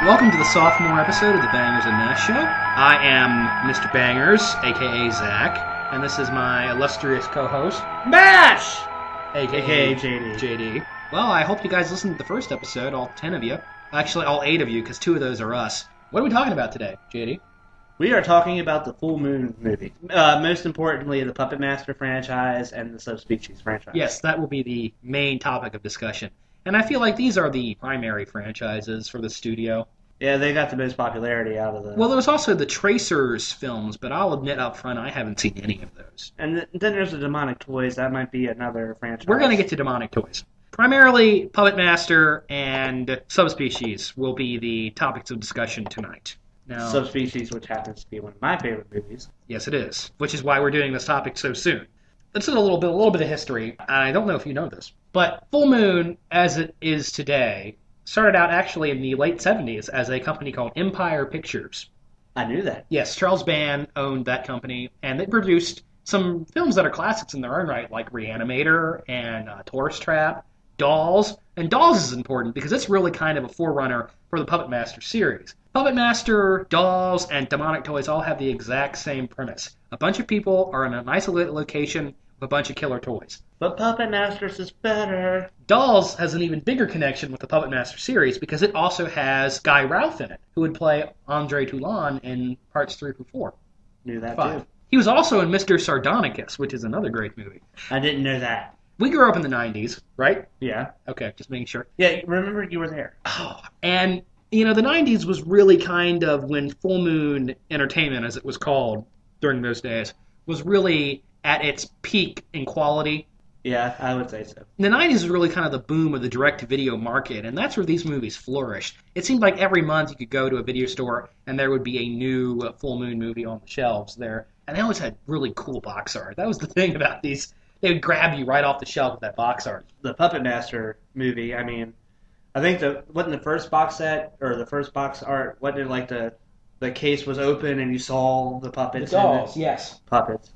Welcome to the sophomore episode of the Bangers and Mash Show. I am Mr. Bangers, aka Zack, and this is my illustrious co-host, Mash! aka JD. JD. Well, I hope you guys listened to the first episode, all 10 of you. Actually, all 8 of you, because 2 of those are us. What are we talking about today, JD? We are talking about the Full Moon movie. Most importantly, the Puppet Master franchise and the Subspecies franchise. Yes, that will be the main topic of discussion. And I feel like these are the primary franchises for the studio. Yeah, they got the most popularity out of the... Well, there was also the Tracers films, but I'll admit up front I haven't seen any of those. And then there's the Demonic Toys. That might be another franchise. We're going to get to Demonic Toys. Primarily, Puppet Master and Subspecies will be the topics of discussion tonight. Now, Subspecies, which happens to be one of my favorite movies. Yes, it is, which is why we're doing this topic so soon. Let's do a little bit of history. I don't know if you know this, but Full Moon, as it is today, started out actually in the late 70s as a company called Empire Pictures. I knew that. Yes, Charles Band owned that company, and they produced some films that are classics in their own right, like Reanimator and Tourist Trap, Dolls. And Dolls is important because it's really kind of a forerunner for the Puppet Master series. Puppet Master, Dolls, and Demonic Toys all have the exact same premise. A bunch of people are in an isolated location with a bunch of killer toys. But Puppet Masters is better. Dolls has an even bigger connection with the Puppet Master series because it also has Guy Routh in it, who would play Andre Toulon in parts 3 through 4. Knew that 5. too. He was also in Mr. Sardonicus, which is another great movie. I didn't know that. We grew up in the 90s, right? Yeah. Okay, just making sure. Yeah, remember you were there. Oh, and, you know, the 90s was really kind of when Full Moon Entertainment, as it was called during those days, was really at its peak in quality. Yeah, I would say so. The 90s was really kind of the boom of the direct-to-video market, and that's where these movies flourished. It seemed like every month you could go to a video store, and there would be a new Full Moon movie on the shelves there. And they always had really cool box art. That was the thing about these. They would grab you right off the shelf with that box art. The Puppet Master movie, I mean, I think wasn't the first box set, or the first box art, wasn't it like the case was open and you saw the puppets? The dolls, yes. Puppets.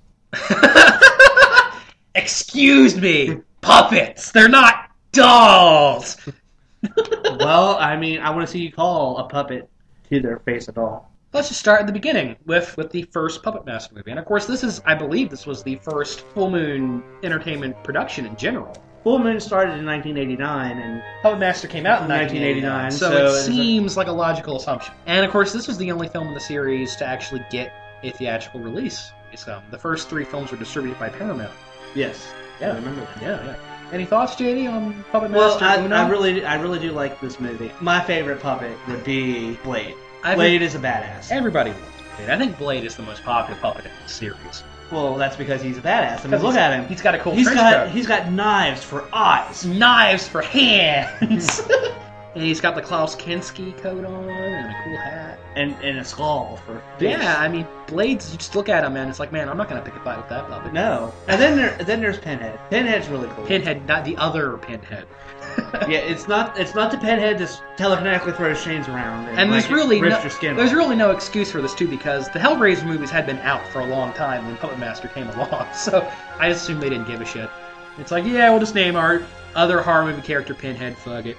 Excuse me, puppets. They're not dolls. Well, I mean, I want to see you call a puppet to their face a doll. Let's just start at the beginning with the first Puppet Master movie. And of course, I believe this was the first Full Moon Entertainment production in general. Full Moon started in 1989, and Puppet Master came out in 1989, so it seems like a logical assumption. And of course, this was the only film in the series to actually get a theatrical release. The first 3 films were distributed by Paramount. Yes, yeah, I remember that. Yeah. Any thoughts, JD, on Puppet Master? Well, I really do like this movie. My favorite puppet would be Blade. Blade is a badass. Everybody loves Blade. I think Blade is the most popular puppet in the series. Well, that's because he's a badass. I mean, look at him. He's got a cool trench coat. He's got knives for eyes. Knives for hands. And he's got the Klaus Kinski coat on and a cool hat. And a skull for face. Yeah, I mean, Blades, you just look at him and it's like, man, I'm not going to pick a fight with that puppet. No. And then there's Pinhead. Pinhead's really cool. Pinhead, not the other Pinhead. Yeah, it's not the Pinhead that telekinetically throws chains around and there's really there's really no excuse for this too, because the Hellraiser movies had been out for a long time when Puppet Master came along, so I assume they didn't give a shit. It's like, yeah, we'll just name our other horror movie character Pinhead. Fuck it.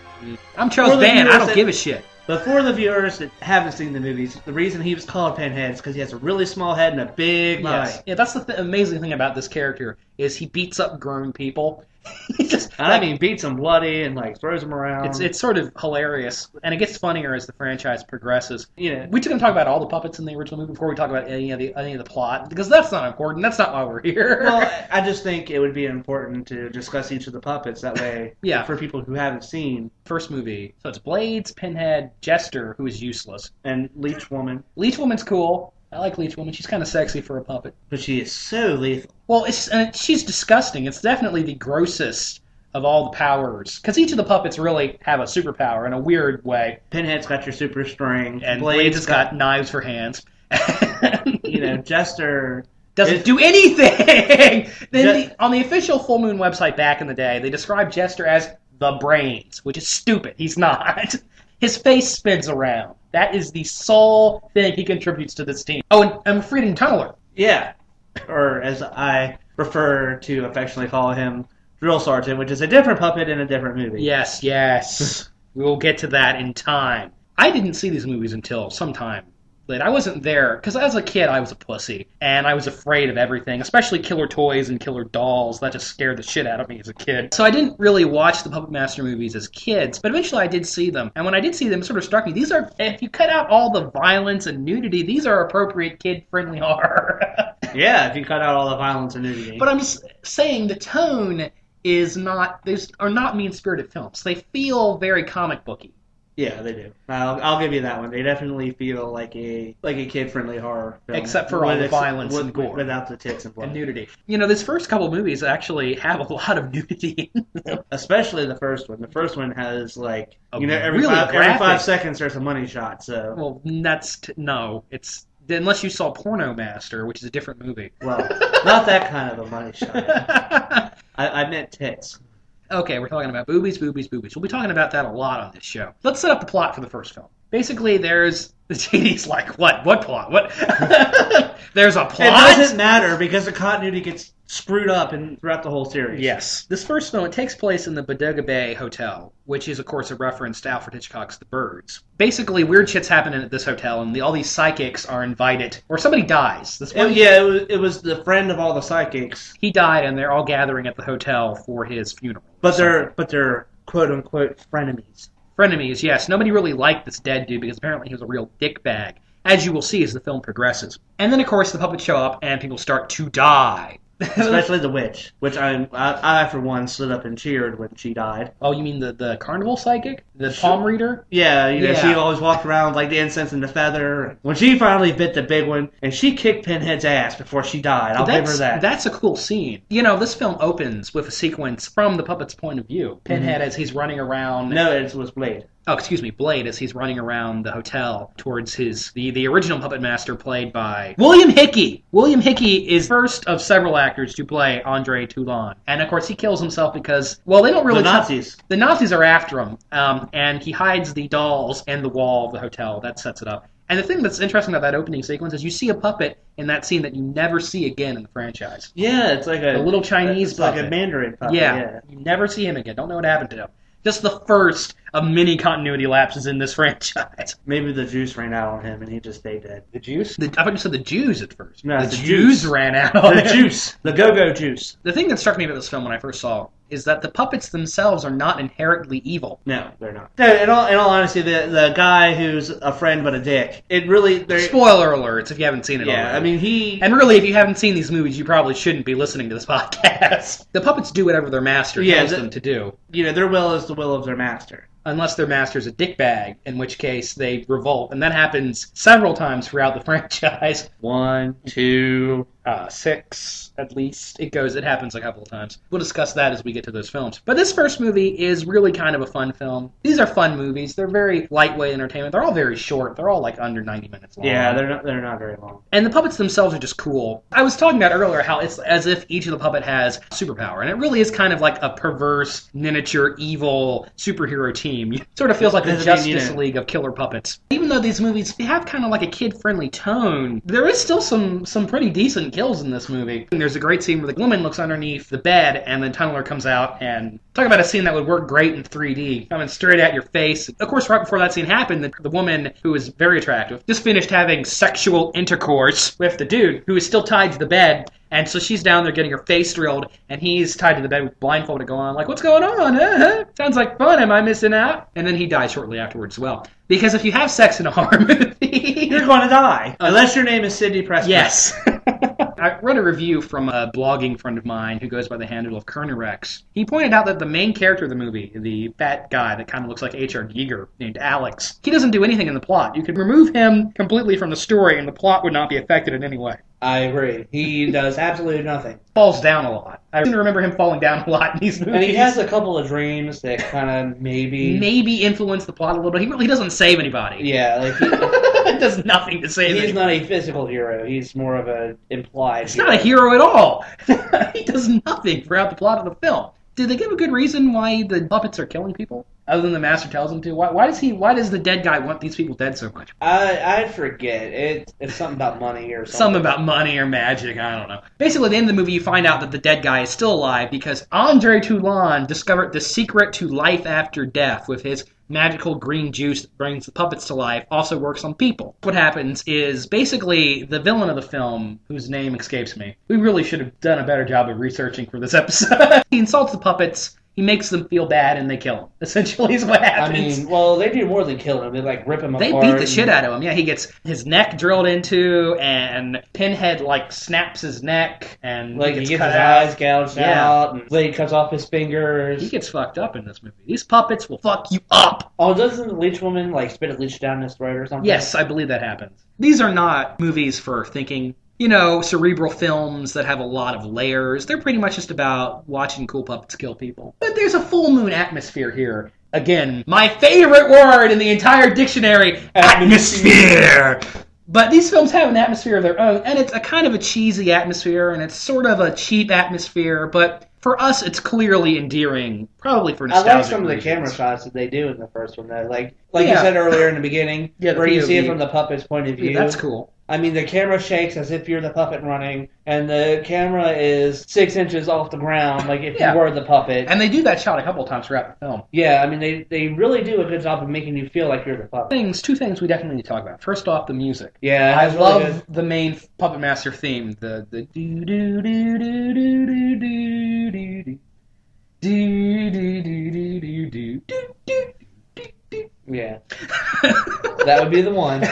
I'm Charles Band. I don't give a shit. But for the viewers that haven't seen the movies, the reason he was called Pinhead is because he has a really small head and a big body. Yeah, that's the amazing thing about this character is he beats up grown people. He just, beats them bloody and throws them around. It's sort of hilarious, and it gets funnier as the franchise progresses. Yeah, we can talk about all the puppets in the original movie before we talk about any of the plot, because that's not important. That's not why we're here. Well, I just think it would be important to discuss each of the puppets that way. Yeah. For people who haven't seen first movie, so it's Blades, Pinhead, Jester, who is useless, and Leech Woman. Leech Woman's cool. I like Leech Woman. She's kind of sexy for a puppet. But she is so lethal. Well, she's disgusting. It's definitely the grossest of all the powers. Because each of the puppets really have a superpower in a weird way. Pinhead's got your super strength. And Blades has got knives for hands. Jester doesn't do anything! On the official Full Moon website back in the day, they described Jester as the brains, which is stupid. He's not. His face spins around. That is the sole thing he contributes to this team. Oh, and Freedom Tunneler. Yeah. Or as I prefer to affectionately call him, Drill Sergeant, which is a different puppet in a different movie. Yes. We will get to that in time. I didn't see these movies until sometime late. I wasn't there, because as a kid I was a pussy, and I was afraid of everything, especially killer toys and killer dolls. That just scared the shit out of me as a kid. So I didn't really watch the Puppet Master movies as kids, but eventually I did see them. And when I did see them, it sort of struck me, these are, if you cut out all the violence and nudity, these are appropriate kid-friendly horror. Yeah, if you cut out all the violence and nudity. But I'm just saying the tone is not, these are not mean-spirited films. They feel very comic booky. Yeah, they do. I'll give you that one. They definitely feel like a kid-friendly horror film. Except for all the violence and gore. Without the tits and blood. And nudity. You know, this first couple movies actually have a lot of nudity in them. Especially the first one. The first one has, like, every really every 5 seconds there's a money shot, so... Well, no. It's... Unless you saw Porno Master, which is a different movie. Well, not that kind of a money shot. I meant tits. Okay, we're talking about boobies. We'll be talking about that a lot on this show. Let's set up the plot for the first film. Basically, there's... JD's like, what? What plot? What? There's a plot? It doesn't matter, because the continuity gets screwed up throughout the whole series. Yes. This first film, it takes place in the Bodega Bay Hotel, which is, of course, a reference to Alfred Hitchcock's The Birds. Basically, weird shit's happening at this hotel, and all these psychics are invited. Or somebody dies. It was the friend of all the psychics. He died, and they're all gathering at the hotel for his funeral. But they're quote-unquote frenemies. Frenemies, yes. Nobody really liked this dead dude because apparently he was a real dickbag, as you will see as the film progresses. And then, of course, the puppets show up and people start to die. Especially the witch, which I for one stood up and cheered when she died. Oh, you mean the carnival psychic? The palm reader? Yeah, she always walked around like the incense and the feather. When she finally bit the big one, and she kicked Pinhead's ass before she died. I'll give her that. That's a cool scene. You know, this film opens with a sequence from the puppet's point of view. Pinhead as he's running around... No, it was Blade. Oh, excuse me, Blade, as he's running around the hotel towards the original puppet master played by William Hickey. William Hickey is first of several actors to play Andre Toulon. And, of course, he kills himself because, well, they don't really... The Nazis. The Nazis are after him, and he hides the dolls in the wall of the hotel. That sets it up. And the thing that's interesting about that opening sequence is you see a puppet in that scene that you never see again in the franchise. Yeah, it's like a little Chinese puppet. Like a Mandarin puppet. Yeah, you never see him again. Don't know what happened to him. Just the first of many continuity lapses in this franchise. Maybe the juice ran out on him and he just stayed dead. The juice? I thought you said the Jews at first. No, the Jews ran out on the him. Juice. The go-go juice. The thing that struck me about this film when I first saw it is that the puppets themselves are not inherently evil. No, they're not. No, in all honesty, the guy who's a friend but a dick, it really... Spoiler alerts if you haven't seen it already. Yeah, I mean, he... And really, if you haven't seen these movies, you probably shouldn't be listening to this podcast. The puppets do whatever their master tells them to do. You know, their will is the will of their master. Unless their master's a dickbag, in which case they revolt. And that happens several times throughout the franchise. 1, 2... 6, at least. It happens a couple of times. We'll discuss that as we get to those films. But this first movie is really kind of a fun film. These are fun movies. They're very lightweight entertainment. They're all very short. They're all like under 90 minutes long. Yeah, they're not very long. And the puppets themselves are just cool. I was talking about earlier how it's as if each of the puppet has superpower. And it really is kind of like a perverse, miniature, evil superhero team. It sort of feels like the Justice League of killer puppets. Even though these movies have kind of like a kid-friendly tone, there is still some pretty decent kills in this movie. And there's a great scene where the woman looks underneath the bed and the tunneler comes out and talk about a scene that would work great in 3D, coming straight at your face. Of course, right before that scene happened, the woman, who is very attractive, just finished having sexual intercourse with the dude who is still tied to the bed. And so she's down there getting her face drilled, and he's tied to the bed with blindfolded going on, like, what's going on? Sounds like fun. Am I missing out? And then he dies shortly afterwards as well. Because if you have sex in a horror movie... You're going to die. Unless your name is Sidney Prescott. Yes. I read a review from a blogging friend of mine who goes by the handle of Kernerex. He pointed out that the main character of the movie, the fat guy that kind of looks like H.R. Giger, named Alex, he doesn't do anything in the plot. You could remove him completely from the story and the plot would not be affected in any way. I agree. He does absolutely nothing. Falls down a lot. I seem to remember him falling down a lot in these movies. And he has a couple of dreams that kind of maybe influence the plot a little bit. He really doesn't save anybody. Yeah, like he does nothing to save anybody. He's not a physical hero. He's more of an implied He's not a hero at all. He does nothing throughout the plot of the film. Did they give a good reason why the puppets are killing people? other than the master tells him to? Why does the dead guy want these people dead so much? I forget. It's something about money or something. Something about money or magic, I don't know. Basically, at the end of the movie, you find out that the dead guy is still alive because Andre Toulon discovered the secret to life after death with his magical green juice that brings the puppets to life, also works on people. What happens is basically the villain of the film, whose name escapes me, we really should have done a better job of researching for this episode. He insults the puppets, he makes them feel bad, and they kill him. Essentially is what happens. I mean, well, they do more than kill him. They, like, rip him apart. They beat the shit out of him. Yeah, he gets his neck drilled into, and Pinhead, like, snaps his neck, and like, he gets cut his out. eyes gouged out, and Blade cuts off his fingers. He gets fucked up in this movie. These puppets will fuck you up. Oh, doesn't the leech woman, like, spit a leech down his throat or something? Yes, I believe that happens. These are not movies for thinking, cerebral films that have a lot of layers. They're pretty much just about watching cool puppets kill people. But there's a full moon atmosphere here. Again, my favorite word in the entire dictionary, atmosphere. But these films have an atmosphere of their own, and it's a kind of a cheesy atmosphere, and it's sort of a cheap atmosphere, but for us, it's clearly endearing, probably for nostalgic I like some of the reasons. camera shots that they do in the first one, though. Like you said earlier in the beginning, where you see it from the puppet's point of view. Yeah, that's cool. I mean, the camera shakes as if you're the puppet running, and the camera is 6 inches off the ground, like if you were the puppet. And they do that shot a couple of times throughout the film. Yeah, I mean, they really do a good job of making you feel like you're the puppet. Two things we definitely need to talk about. First off, the music. Yeah, I love really the main Puppet Master theme. The do do do do do do do do do. Do do do do do do do do. Yeah. That would be the one.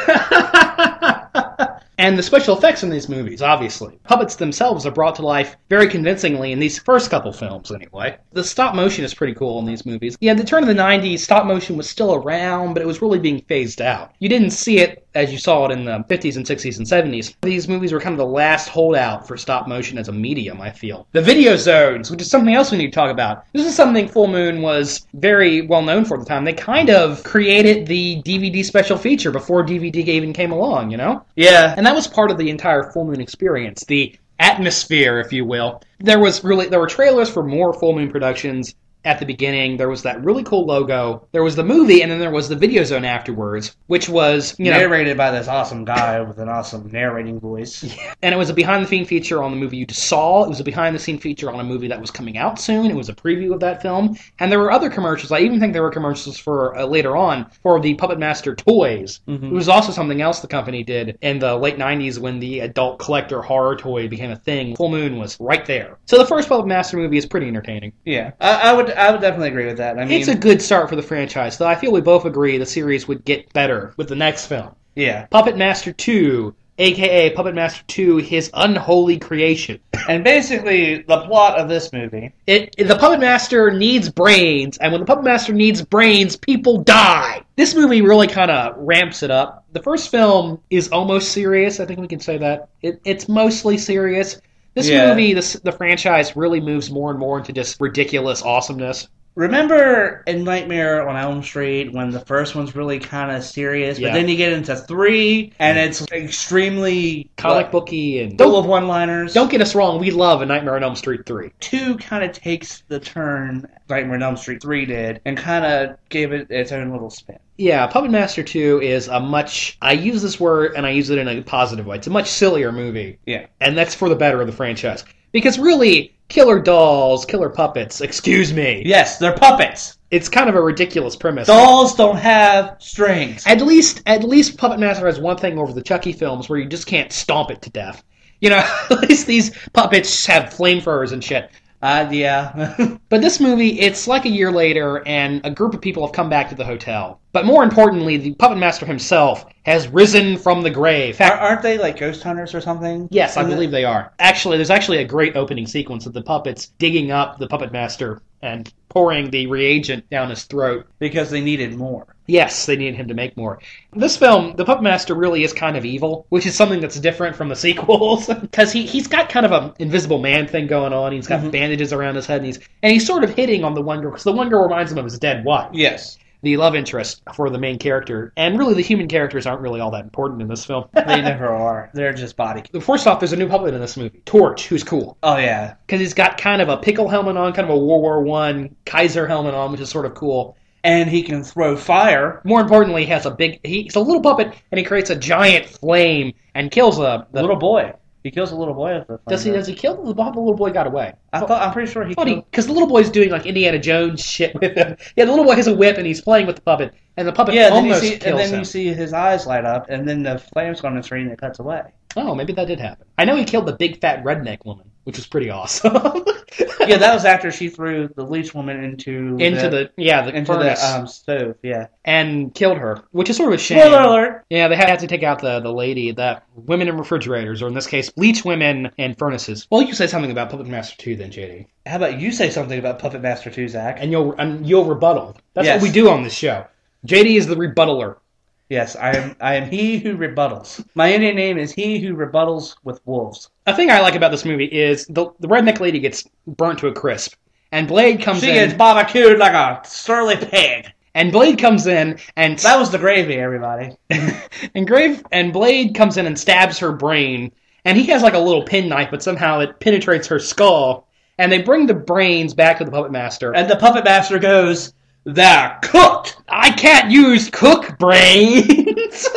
And the special effects in these movies, obviously. Puppets themselves are brought to life very convincingly in these first couple films, anyway. The stop motion is pretty cool in these movies. Yeah, at the turn of the 90s, stop motion was still around, but it was really being phased out. You didn't see it as you saw it in the 50s and 60s and 70s. These movies were kind of the last holdout for stop motion as a medium, I feel. The video zones, which is something else we need to talk about. This is something Full Moon was very well known for at the time. They kind of created the DVD special feature before DVD even came along, Yeah. And that was part of the entire Full Moon experience, the atmosphere, if you will. There were trailers for more Full Moon productions at the beginning. There was that really cool logo. There was the movie, and then there was the video zone afterwards, which was narrated by this awesome guy with an awesome narrating voice. And it was a behind-the-scene feature on the movie you just saw. It was a behind-the-scene feature on a movie that was coming out soon. It was a preview of that film. And there were other commercials. I even think there were commercials for later on for the Puppet Master toys. Mm-hmm. It was also something else the company did in the late 90s when the adult collector horror toy became a thing. Full Moon was right there. So the first Puppet Master movie is pretty entertaining. Yeah, I would definitely agree with that. I mean, it's a good start for the franchise, though I feel we both agree the series would get better with the next film. Yeah. Puppet Master 2, a.k.a. Puppet Master 2, His Unholy Creation. And basically, the plot of this movie... The Puppet Master needs brains, and when the Puppet Master needs brains, people die. This movie really kind of ramps it up. The first film is almost serious, I think we can say that. It's mostly serious. This movie, the franchise, really moves more and more into just ridiculous awesomeness. Remember in Nightmare on Elm Street when the first one's really kind of serious, but then you get into 3 and it's extremely comic booky and full of one-liners. Don't get us wrong, we love A Nightmare on Elm Street 3. 2 kind of takes the turn Nightmare on Elm Street 3 did and kind of gave it its own little spin. Yeah, Puppet Master 2 is I use this word and I use it in a positive way. It's a much sillier movie. Yeah. And that's for the better of the franchise. Because really, killer dolls, killer puppets, excuse me. Yes, they're puppets. It's kind of a ridiculous premise. Dolls don't have strings. At least Puppet Master has one thing over the Chucky films where you just can't stomp it to death. At least these puppets have flamethrowers and shit. Yeah. But this movie, it's like a year later, and a group of people have come back to the hotel. But more importantly, the Puppet Master himself has risen from the grave. Aren't they like ghost hunters or something? Yes, I believe they are. Actually, there's actually a great opening sequence of the puppets digging up the Puppet Master and pouring the reagent down his throat. Because they needed more. Yes, they needed him to make more. This film, the Puppet Master really is kind of evil, which is something that's different from the sequels. Because he's got kind of an Invisible Man thing going on. He's got bandages around his head, and he's sort of hitting on the one girl, because the one girl reminds him of his dead wife. Yes. The love interest for the main character. And really, the human characters aren't really all that important in this film. They never are. They're just body. First off, there's a new puppet in this movie, Torch, who's cool. Oh, yeah. Because he's got kind of a pickle helmet on, kind of a World War I Kaiser helmet on, which is sort of cool. and he can throw fire. More importantly, he's a little puppet, and he creates a giant flame and kills The little boy. He kills a little boy with the flame. Does he kill the little boy? Got away. I'm pretty sure he killed. Because the little boy's doing like Indiana Jones shit with him. Yeah, the little boy has a whip and he's playing with the puppet, and the puppet almost kills him. And then you see his eyes light up, and then the flames go on the screen and it cuts away. Oh, maybe that did happen. I know he killed the big fat redneck woman, which was pretty awesome. Yeah, that was after she threw the leech woman into the furnace. Stove. Yeah, and killed her, which is sort of a shame. Spoiler alert! Yeah, they had to take out the lady, that women in refrigerators, or in this case, bleach women in furnaces. Well, you say something about Puppet Master 2 then, JD. How about you say something about Puppet Master 2, Zach? And you'll rebuttal. That's what we do on this show. JD is the rebuttaler. Yes, I am he who rebuttals. My Indian name is he who rebuttals with wolves. A thing I like about this movie is the redneck lady gets burnt to a crisp, and Blade comes in. She gets barbecued like a surly pig. And Blade comes in and that was the gravy, everybody. and Blade comes in and stabs her brain, and he has like a little penknife, but somehow it penetrates her skull. And they bring the brains back to the Puppet Master, and the Puppet Master goes, "They're cooked. I can't use cook brains."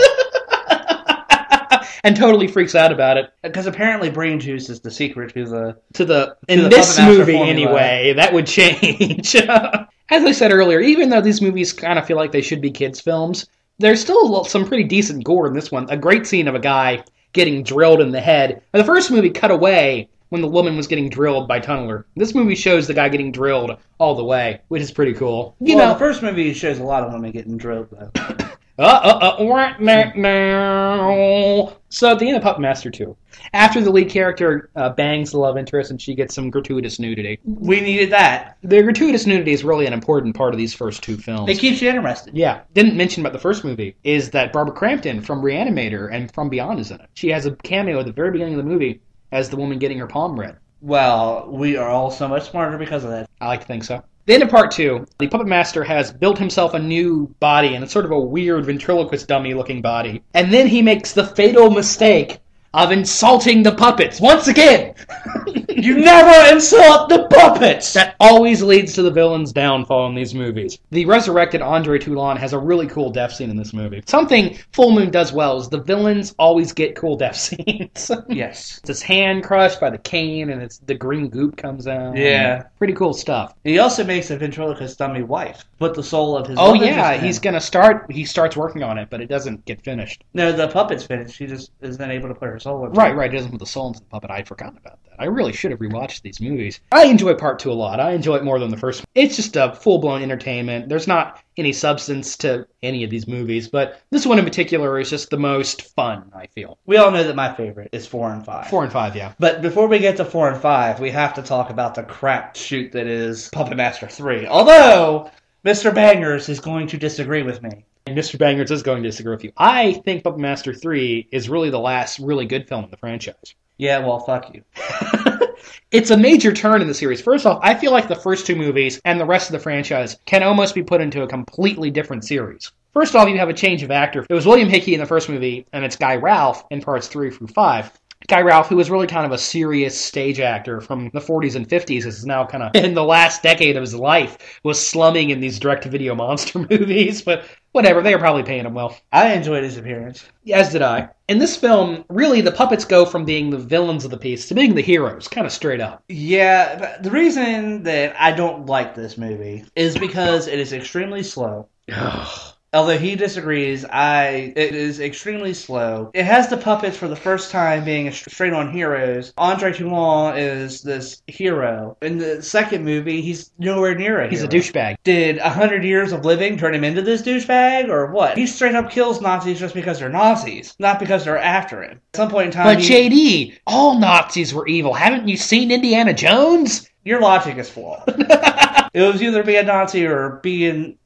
And totally freaks out about it. Because apparently brain juice is the secret to in this movie formula. Anyway, that would change. As I said earlier, even though these movies kind of feel like they should be kids' films, there's still some pretty decent gore in this one. A great scene of a guy getting drilled in the head. The first movie cut away when the woman was getting drilled by Tunneler. This movie shows the guy getting drilled all the way, which is pretty cool. The first movie shows a lot of women getting drilled, though. So at the end of Puppet Master 2, after the lead character bangs the love interest and she gets some gratuitous nudity. We needed that. The gratuitous nudity is really an important part of these first two films. It keeps you interested. Yeah. Didn't mention about the first movie is that Barbara Crampton from Reanimator and From Beyond is in it. She has a cameo at the very beginning of the movie as the woman getting her palm read. Well, we are all so much smarter because of that. I like to think so. The end of part 2, the Puppet Master has built himself a new body, and it's sort of a weird ventriloquist dummy-looking body. And then he makes the fatal mistake of insulting the puppets once again. You never insult the puppets! That always leads to the villain's downfall in these movies. The resurrected Andre Toulon has a really cool death scene in this movie. Something Full Moon does well is the villains always get cool death scenes. Yes. It's his hand crushed by the cane, and the green goop comes out. Yeah. Pretty cool stuff. He also makes a ventriloquist dummy wife put the soul of his Oh yeah, he's gonna start. He starts working on it, but it doesn't get finished. No, the puppet's finished. He just is then able to put her soul into Right. He doesn't put the soul into the puppet. I'd forgotten about that. I really should have rewatched these movies. I enjoy part 2 a lot. I enjoy it more than the first one. It's just a full-blown entertainment. There's not any substance to any of these movies, but this one in particular is just the most fun, I feel. We all know that my favorite is 4 and 5. 4 and 5, yeah. But before we get to 4 and 5, we have to talk about the crap shoot that is Puppet Master 3. Although, Mr. Bangers is going to disagree with me. Mr. Bangers is going to disagree with you. I think Puppet Master 3 is really the last really good film in the franchise. Yeah, well, fuck you. It's a major turn in the series. First off, I feel like the first 2 movies and the rest of the franchise can almost be put into a completely different series. First off, you have a change of actor. It was William Hickey in the first movie, and it's Guy Ralph in parts 3 through 5. Guy Ralph, who was really kind of a serious stage actor from the 40s and 50s, is now kind of in the last decade of his life, was slumming in these direct-to-video monster movies, but whatever, they were probably paying him well. I enjoyed his appearance. As did I. In this film, really, the puppets go from being the villains of the piece to being the heroes, kind of straight up. Yeah, but the reason that I don't like this movie is because it is extremely slow. Although he disagrees, it is extremely slow. It has the puppets for the first time being straight-on heroes. Andre Toulon is this hero. In the second movie, he's nowhere near a hero. He's a douchebag. Did 100 years of living turn him into this douchebag, or what? He straight up kills Nazis just because they're Nazis, not because they're after him. At some point in time, But JD, all Nazis were evil. Haven't you seen Indiana Jones? Your logic is flawed. It was either being a Nazi or being,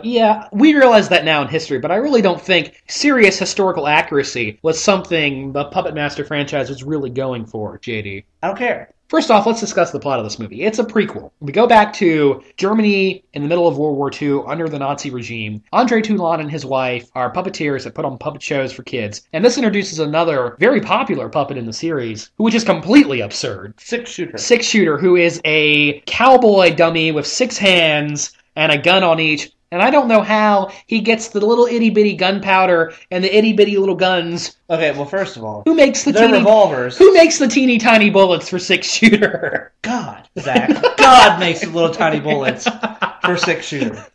Yeah, we realize that now in history, but I really don't think serious historical accuracy was something the Puppet Master franchise was really going for, JD. I don't care. First off, let's discuss the plot of this movie. It's a prequel. We go back to Germany in the middle of World War II under the Nazi regime. Andre Toulon and his wife are puppeteers that put on puppet shows for kids. And this introduces another very popular puppet in the series, which is completely absurd. Six Shooter. Six Shooter, who is a cowboy dummy with 6 hands and a gun on each. And I don't know how he gets the little itty-bitty gunpowder and the itty-bitty little guns. Okay, well, first of all, Who makes the they're teeny revolvers. Who makes the teeny tiny bullets for 6-shooter? God, Zach. God makes the little tiny bullets for 6-shooter.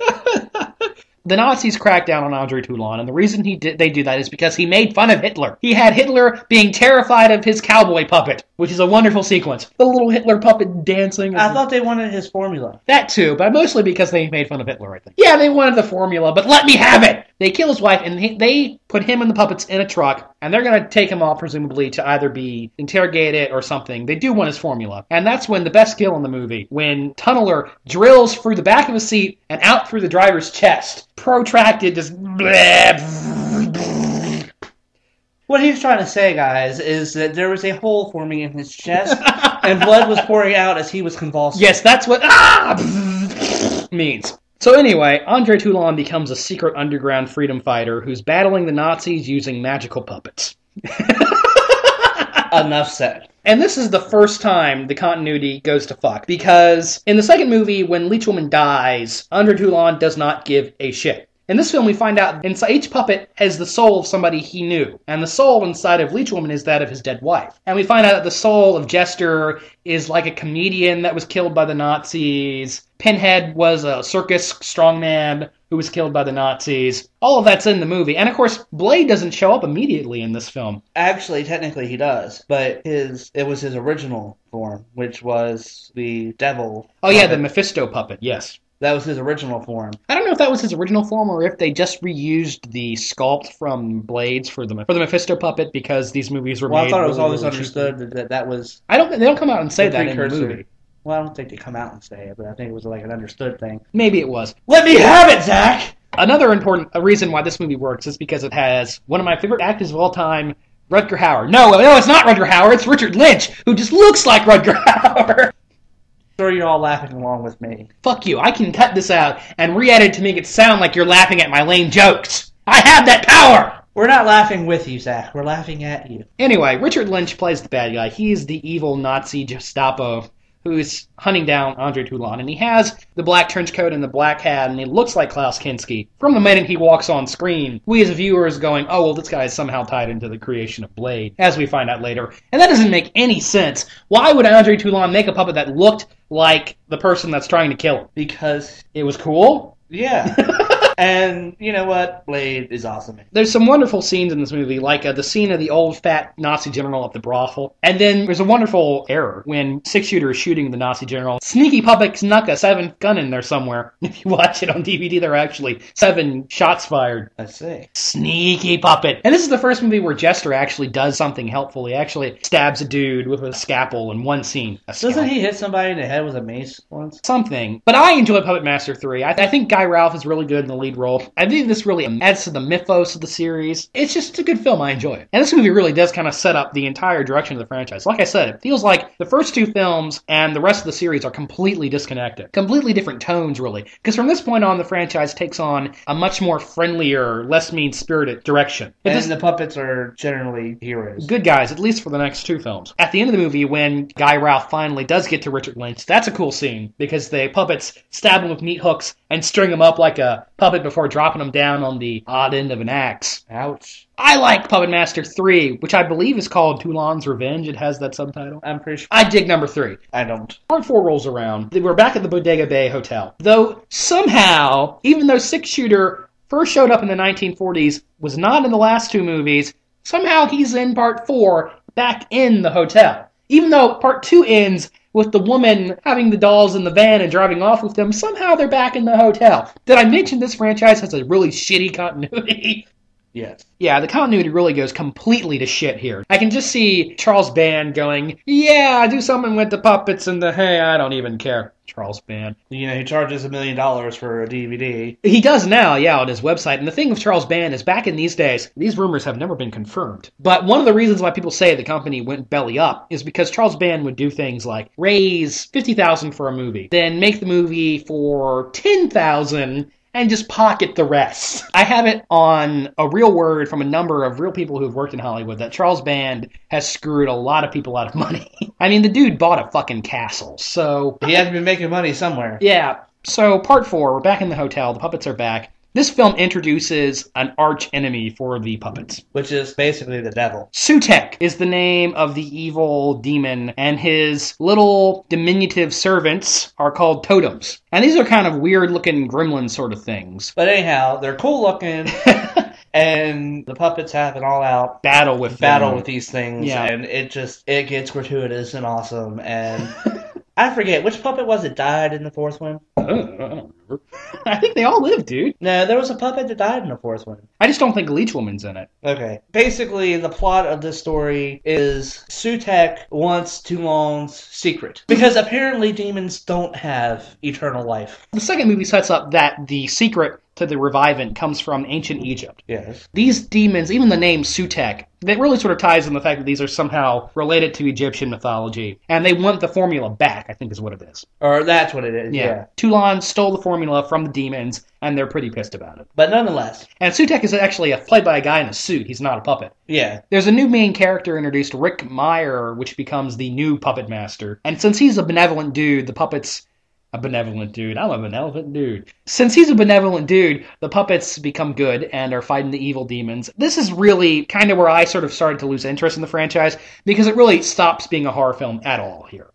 The Nazis cracked down on Andre Toulon, and the reason they do that is because he made fun of Hitler. He had Hitler being terrified of his cowboy puppet, which is a wonderful sequence. The little Hitler puppet dancing. I thought they wanted his formula. That too, but mostly because they made fun of Hitler, I think. Yeah, they wanted the formula, but let me have it! They kill his wife, and they put him and the puppets in a truck, and they're going to take him off, presumably, to either be interrogated or something. They do want his formula. And that's when the best kill in the movie, when Tunneler drills through the back of his seat and out through the driver's chest. Protracted, just... What he's trying to say, guys, is that there was a hole forming in his chest, and blood was pouring out as he was convulsing. Yes, that's what means. So anyway, Andre Toulon becomes a secret underground freedom fighter who's battling the Nazis using magical puppets. Enough said. And this is the first time the continuity goes to fuck, because in the second movie, when Leechwoman dies, Andre Toulon does not give a shit. In this film, we find out inside each puppet has the soul of somebody he knew. And the soul inside of Leechwoman is that of his dead wife. And we find out that the soul of Jester is like a comedian that was killed by the Nazis. Pinhead was a circus strongman who was killed by the Nazis. All of that's in the movie. And of course, Blade doesn't show up immediately in this film. Actually, technically he does, but it was his original form, which was the devil. Oh yeah, the Mephisto puppet, yes. That was his original form. I don't know if that was his original form or if they just reused the sculpt from Blades for the Mephisto puppet because these movies were made. Well, I thought it was really, always really understood that was. They don't come out and say that in the movie. Well, I don't think they come out and say it, but I think it was like an understood thing. Maybe it was. Let me have it, Zach! Another important reason why this movie works is because it has one of my favorite actors of all time, Rutger Hauer. No, it's not Rutger Hauer. It's Richard Lynch, who just looks like Rutger Hauer. Sure, you're all laughing along with me. Fuck you. I can cut this out and re-edit to make it sound like you're laughing at my lame jokes. I have that power! We're not laughing with you, Zach. We're laughing at you. Anyway, Richard Lynch plays the bad guy. He's the evil Nazi Gestapo who's hunting down Andre Toulon. And he has the black trench coat and the black hat, and he looks like Klaus Kinski. From the minute he walks on screen, we as viewers going, oh, well, this guy is somehow tied into the creation of Blade, as we find out later. And that doesn't make any sense. Why would Andre Toulon make a puppet that looked like the person that's trying to kill him? Because it was cool? Yeah. And you know what? Blade is awesome. There's some wonderful scenes in this movie, like the scene of the old fat Nazi general at the brothel. And then there's a wonderful error when 6-shooter is shooting the Nazi general. Sneaky puppet snuck a 7th gun in there somewhere. If you watch it on DVD, there are actually 7 shots fired. I see. Sneaky puppet. And this is the first movie where Jester actually does something helpful. He actually stabs a dude with a scalpel in one scene. Doesn't he hit somebody in the head with a mace once? Something. But I enjoy Puppet Master 3. I think Guy Ralph is really good in the lead role. I think this really adds to the mythos of the series. It's just a good film. I enjoy it. And this movie really does kind of set up the entire direction of the franchise. Like I said, it feels like the first 2 films and the rest of the series are completely disconnected. Completely different tones, really. Because from this point on, the franchise takes on a much more friendlier, less mean-spirited direction. And the puppets are generally heroes. Good guys, at least for the next 2 films. At the end of the movie, when Guy Ralph finally does get to Richard Lynch, that's a cool scene. Because the puppets stab him with meat hooks and string him up like a puppet before dropping him down on the odd end of an axe. Ouch. I like Puppet Master 3, which I believe is called Toulon's Revenge. It has that subtitle. I'm pretty sure. I dig number 3. I don't. Part 4 rolls around. We're back at the Bodega Bay Hotel. Though, somehow, even though 6-shooter first showed up in the 1940s, was not in the last 2 movies, somehow he's in Part 4 back in the hotel. Even though Part 2 ends with the woman having the dolls in the van and driving off with them, somehow they're back in the hotel. Did I mention this franchise has a really shitty continuity? Yes. Yeah, the continuity really goes completely to shit here. I can just see Charles Band going, yeah, do something with the puppets and the, hey, I don't even care. Charles Band. You know, he charges $1 million for a DVD. He does now, yeah, on his website. And the thing with Charles Band is back in these days, these rumors have never been confirmed. But one of the reasons why people say the company went belly up is because Charles Band would do things like raise $50,000 for a movie, then make the movie for $10,000 and just pocket the rest. I have it on a real word from a number of real people who've worked in Hollywood that Charles Band has screwed a lot of people out of money. I mean, the dude bought a fucking castle, so... He had to be making money somewhere. Yeah. So, part 4, we're back in the hotel, the puppets are back. This film introduces an arch enemy for the puppets, which is basically the devil. Sutek is the name of the evil demon, and his little diminutive servants are called totems. And these are kind of weird-looking gremlin sort of things. But anyhow, they're cool-looking, and the puppets have an all-out battle with these things, and it gets gratuitous and awesome, and... I forget, which puppet was it died in the fourth one? I don't remember. I think they all lived, dude. No, there was a puppet that died in the fourth one. I just don't think Leech Woman's in it. Okay. Basically, the plot of this story is Sutek wants Toulon's secret. Because apparently demons don't have eternal life. The second movie sets up that the secret to the revivant comes from ancient Egypt. Yes. These demons, even the name Sutek, that really sort of ties in the fact that these are somehow related to Egyptian mythology. And they want the formula back, I think is what it is. Or that's what it is, yeah. Toulon stole the formula from the demons, and they're pretty pissed about it. But nonetheless. And Sutek is actually played by a guy in a suit. He's not a puppet. Yeah. There's a new main character introduced, Rick Meyer, which becomes the new puppet master. And since he's a benevolent dude, the puppets... A benevolent dude. I'm a benevolent dude. Since he's a benevolent dude, the puppets become good and are fighting the evil demons. This is really kind of where I sort of started to lose interest in the franchise, because it really stops being a horror film at all here.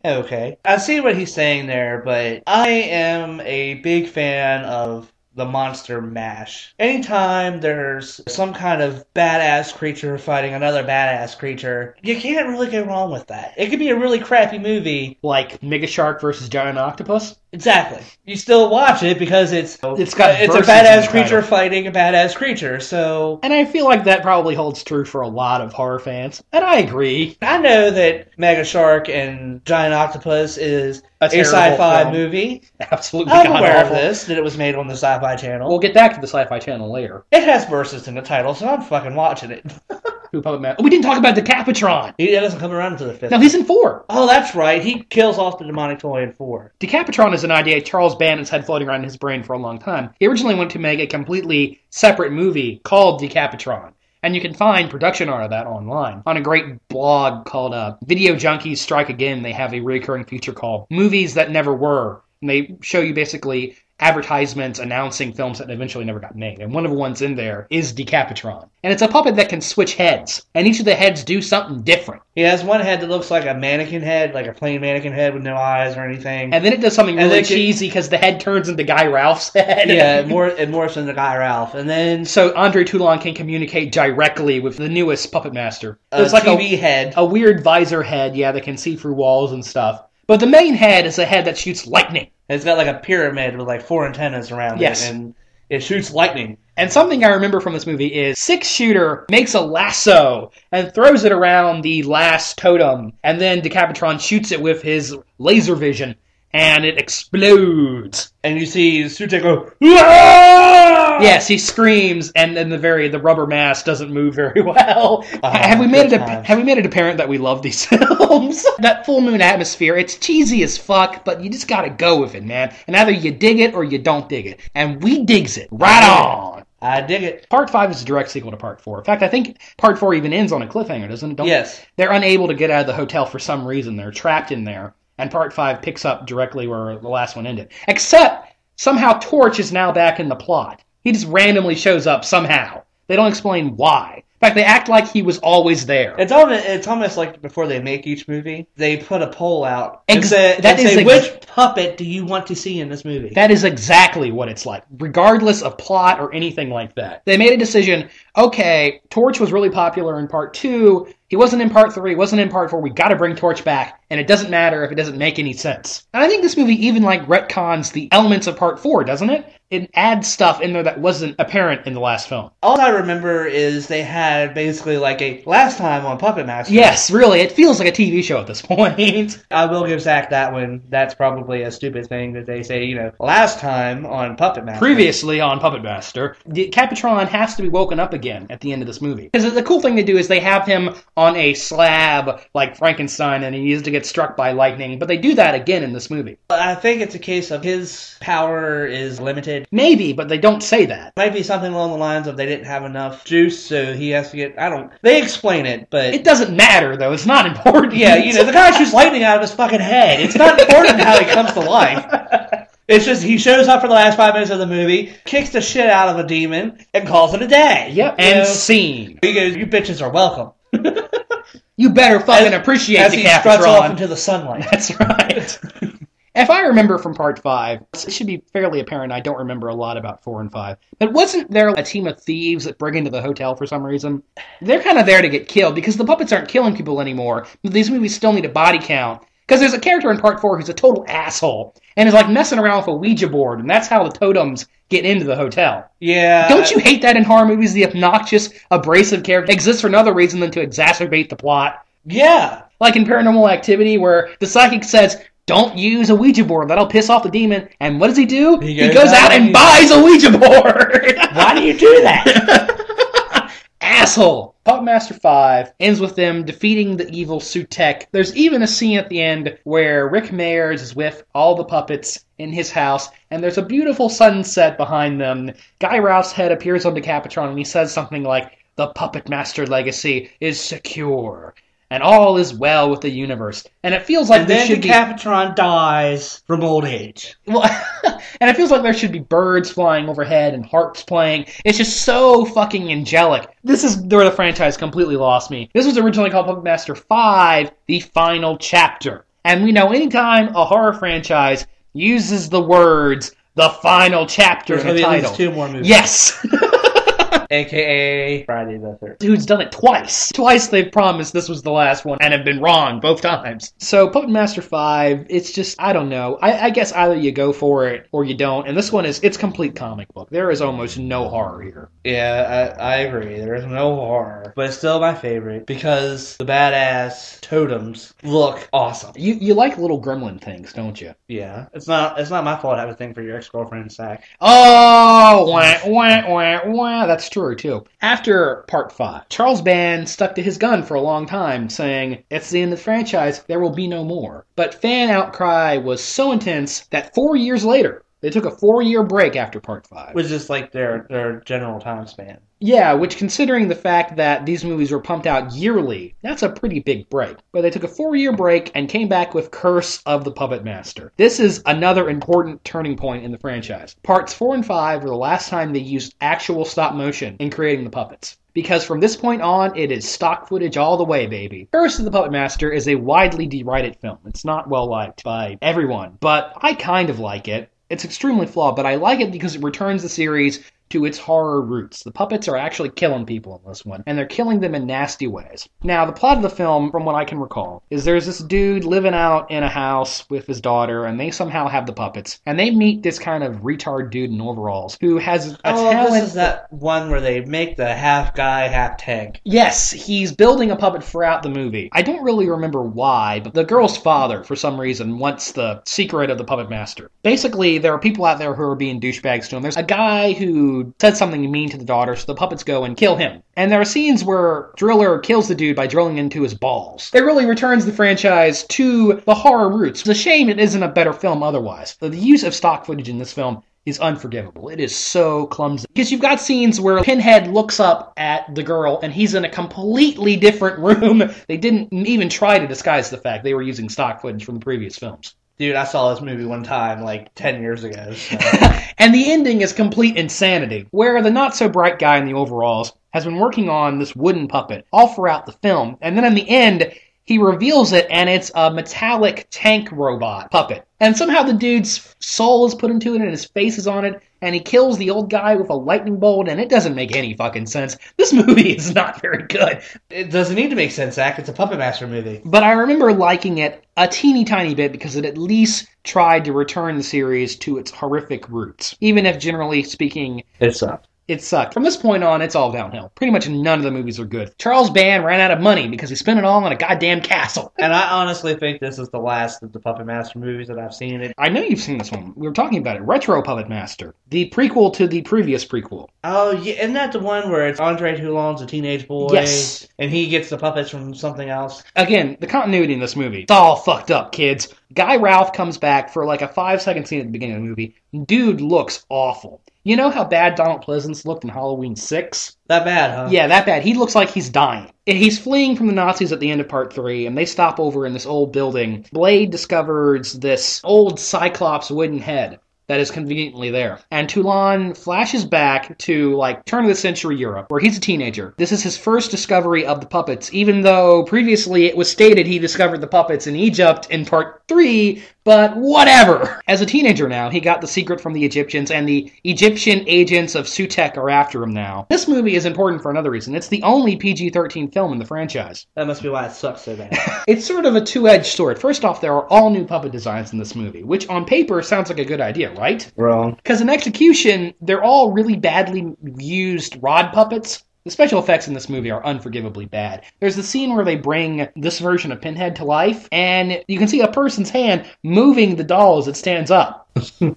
Okay. I see what he's saying there, but I am a big fan of the monster mash. Anytime there's some kind of badass creature fighting another badass creature, you can't really go wrong with that. It could be a really crappy movie. Like Mega Shark versus Giant Octopus? Exactly. You still watch it because it's a badass creature fighting a badass creature, so... And I feel like that probably holds true for a lot of horror fans. And I agree. I know that Mega Shark and Giant Octopus is a sci-fi movie. Absolutely I'm aware of this, that it was made on the Sci-Fi Channel. We'll get back to the Sci-Fi Channel later. It has verses in the title, so I'm fucking watching it. Who Puppet Man? Oh, we didn't talk about Decapitron! He doesn't come around until the fifth. No, he's in 4. Oh, that's right. He kills off the demonic toy in 4. Decapitron is an idea Charles Bandon's had floating around in his brain for a long time. He originally wanted to make a completely separate movie called Decapitron. And you can find production art of that online. On a great blog called Video Junkies Strike Again, they have a recurring feature called Movies That Never Were. And they show you basically advertisements announcing films that eventually never got made. And one of the ones in there is Decapitron. And it's a puppet that can switch heads. And each of the heads do something different. He has one head that looks like a mannequin head, like a plain mannequin head with no eyes or anything. And then it does something really cheesy because the head turns into Guy Ralph's head. Yeah, it morphs into Guy Ralph. And then... So Andre Toulon can communicate directly with the newest puppet master. It's like TV head. A weird visor head, that can see through walls and stuff. But the main head is a head that shoots lightning. It's got like a pyramid with like 4 antennas around it, and it shoots lightning. And something I remember from this movie is 6-Shooter makes a lasso and throws it around the last totem, and then Decapitron shoots it with his laser vision, and it explodes. And you see Sutek go, Aah! Yes, he screams, and then the rubber mask doesn't move very well. Have we made it apparent that we love these films? That full moon atmosphere, it's cheesy as fuck, but you just gotta go with it, man. And either you dig it or you don't dig it. And we digs it. Right on! I dig it. Part 5 is a direct sequel to Part 4. In fact, I think Part 4 even ends on a cliffhanger, doesn't it? Yes. They're unable to get out of the hotel for some reason. They're trapped in there. And Part 5 picks up directly where the last one ended. Except, somehow Torch is now back in the plot. He just randomly shows up somehow. They don't explain why. In fact, they act like he was always there. It's almost like before they make each movie, they put a poll out and say which puppet do you want to see in this movie? That is exactly what it's like, regardless of plot or anything like that. They made a decision, okay, Torch was really popular in Part 2, he wasn't in Part 3, wasn't in Part 4, we gotta bring Torch back, and it doesn't matter if it doesn't make any sense. And I think this movie even retcons the elements of Part 4, doesn't it? It adds stuff in there that wasn't apparent in the last film. All I remember is they had basically like a last time on Puppet Master. Yes, really, it feels like a TV show at this point. I will give Zach that one. That's probably a stupid thing that they say, last time on Puppet Master. Previously on Puppet Master. Capitron has to be woken up again at the end of this movie. Because the cool thing they do is they have him on a slab like Frankenstein and he needs to get struck by lightning, but they do that again in this movie. I think it's a case of his power is limited fermented. Maybe, but they don't say that. Might be something along the lines of they didn't have enough juice, so he has to get, they explain it, but... It doesn't matter, though. It's not important. Yeah, the guy shoots lightning out of his fucking head. It's not important how he comes to life. It's just he shows up for the last 5 minutes of the movie, kicks the shit out of a demon, and calls it a day. Yep, and scene. He goes, you bitches are welcome. You better fucking appreciate as the he Capitron. struts off into the sunlight. That's right. If I remember from Part 5, it should be fairly apparent I don't remember a lot about 4 and 5, but wasn't there a team of thieves that break into the hotel for some reason? They're kind of there to get killed because the puppets aren't killing people anymore, but these movies still need a body count. Because there's a character in Part 4 who's a total asshole and is like messing around with a Ouija board, and that's how the totems get into the hotel. Yeah. Don't you hate that in horror movies? The obnoxious, abrasive character exists for no other reason than to exacerbate the plot. Yeah. Like in Paranormal Activity, where the psychic says, don't use a Ouija board, that'll piss off the demon. And what does he do? He goes out and buys a Ouija board. Why do you do that? Asshole. Puppet Master 5 ends with them defeating the evil Sutek. There's even a scene at the end where Rick Mayers is with all the puppets in his house, and there's a beautiful sunset behind them. Guy Routh's head appears on Decapitron, and he says something like, the Puppet Master legacy is secure, and all is well with the universe. And it feels like and then Decapitron dies from old age. Well, and it feels like there should be birds flying overhead and harps playing. It's just so fucking angelic. This is where the franchise completely lost me. This was originally called Puppet Master 5, The Final Chapter. And we know anytime a horror franchise uses the words, the final chapter in the title. There's 2 more movies. Yes! A.K.A. Friday the 13th. Dude's done it twice. Twice they've promised this was the last one and have been wrong both times. So Puppet Master 5, it's just, I don't know. I guess either you go for it or you don't. And this one it's complete comic book. There is almost no horror here. Yeah, I agree. There is no horror. But it's still my favorite because the badass totems look awesome. You like little gremlin things, don't you? Yeah. It's not my fault I have a thing for your ex-girlfriend, Zack. Oh, wah, wah, wah, wah. That's true, too. After Part 5, Charles Band stuck to his gun for a long time, saying, it's the end of the franchise, there will be no more. But fan outcry was so intense that 4 years later, they took a 4-year break after Part 5. Which is like their general time span. Yeah, which considering the fact that these movies were pumped out yearly, that's a pretty big break. But they took a 4-year break and came back with Curse of the Puppet Master. This is another important turning point in the franchise. Parts 4 and 5 were the last time they used actual stop motion in creating the puppets. Because from this point on, it is stock footage all the way, baby. Curse of the Puppet Master is a widely derided film. It's not well liked by everyone, but I kind of like it. It's extremely flawed, but I like it because it returns the series to its horror roots. The puppets are actually killing people in this one, and they're killing them in nasty ways. Now, the plot of the film, from what I can recall, is there's this dude living out in a house with his daughter, and they somehow have the puppets, and they meet this kind of retard dude in overalls who has a talent. This is that one where they make the half guy, half tank. Yes, he's building a puppet throughout the movie. I don't really remember why, but the girl's father, for some reason, wants the secret of the Puppet Master. Basically, there are people out there who are being douchebags to him. There's a guy who said something mean to the daughter, so the puppets go and kill him. And there are scenes where Driller kills the dude by drilling into his balls. It really returns the franchise to the horror roots. It's a shame it isn't a better film otherwise. The use of stock footage in this film is unforgivable. It is so clumsy. Because you've got scenes where Pinhead looks up at the girl and he's in a completely different room. They didn't even try to disguise the fact they were using stock footage from the previous films. Dude, I saw this movie one time, like 10 years ago. So. And the ending is complete insanity, where the not-so-bright guy in the overalls has been working on this wooden puppet all throughout the film, and then in the end, he reveals it, and it's a metallic tank robot puppet. And somehow the dude's soul is put into it, and his face is on it, and he kills the old guy with a lightning bolt, and it doesn't make any fucking sense. This movie is not very good. It doesn't need to make sense, Zach. It's a Puppet Master movie. But I remember liking it a teeny tiny bit because it at least tried to return the series to its horrific roots. Even if, generally speaking, it sucked. It sucked. From this point on, it's all downhill. Pretty much none of the movies are good. Charles Band ran out of money because he spent it all on a goddamn castle. And I honestly think this is the last of the Puppet Master movies that I've seen. I know you've seen this one. We were talking about it. Retro Puppet Master. The prequel to the previous prequel. Oh, yeah. Isn't that the one where it's Andre Toulon's a teenage boy? Yes. And he gets the puppets from something else? Again, the continuity in this movie. It's all fucked up, kids. Guy Ralph comes back for like a 5-second scene at the beginning of the movie. Dude looks awful. You know how bad Donald Pleasance looked in Halloween 6? That bad, huh? Yeah, that bad. He looks like he's dying. He's fleeing from the Nazis at the end of part 3, and they stop over in this old building. Blade discovers this old Cyclops wooden head that is conveniently there. And Toulon flashes back to, like, turn of the century Europe, where he's a teenager. This is his first discovery of the puppets, even though previously it was stated he discovered the puppets in Egypt in part 3, but whatever. As a teenager now, he got the secret from the Egyptians, and the Egyptian agents of Sutek are after him now. This movie is important for another reason. It's the only PG-13 film in the franchise. That must be why it sucks so bad. It's sort of a two-edged sword. First off, there are all new puppet designs in this movie, which on paper sounds like a good idea, right? Wrong. Because in execution, they're all really badly used rod puppets. The special effects in this movie are unforgivably bad. There's the scene where they bring this version of Pinhead to life, and you can see a person's hand moving the doll as it stands up.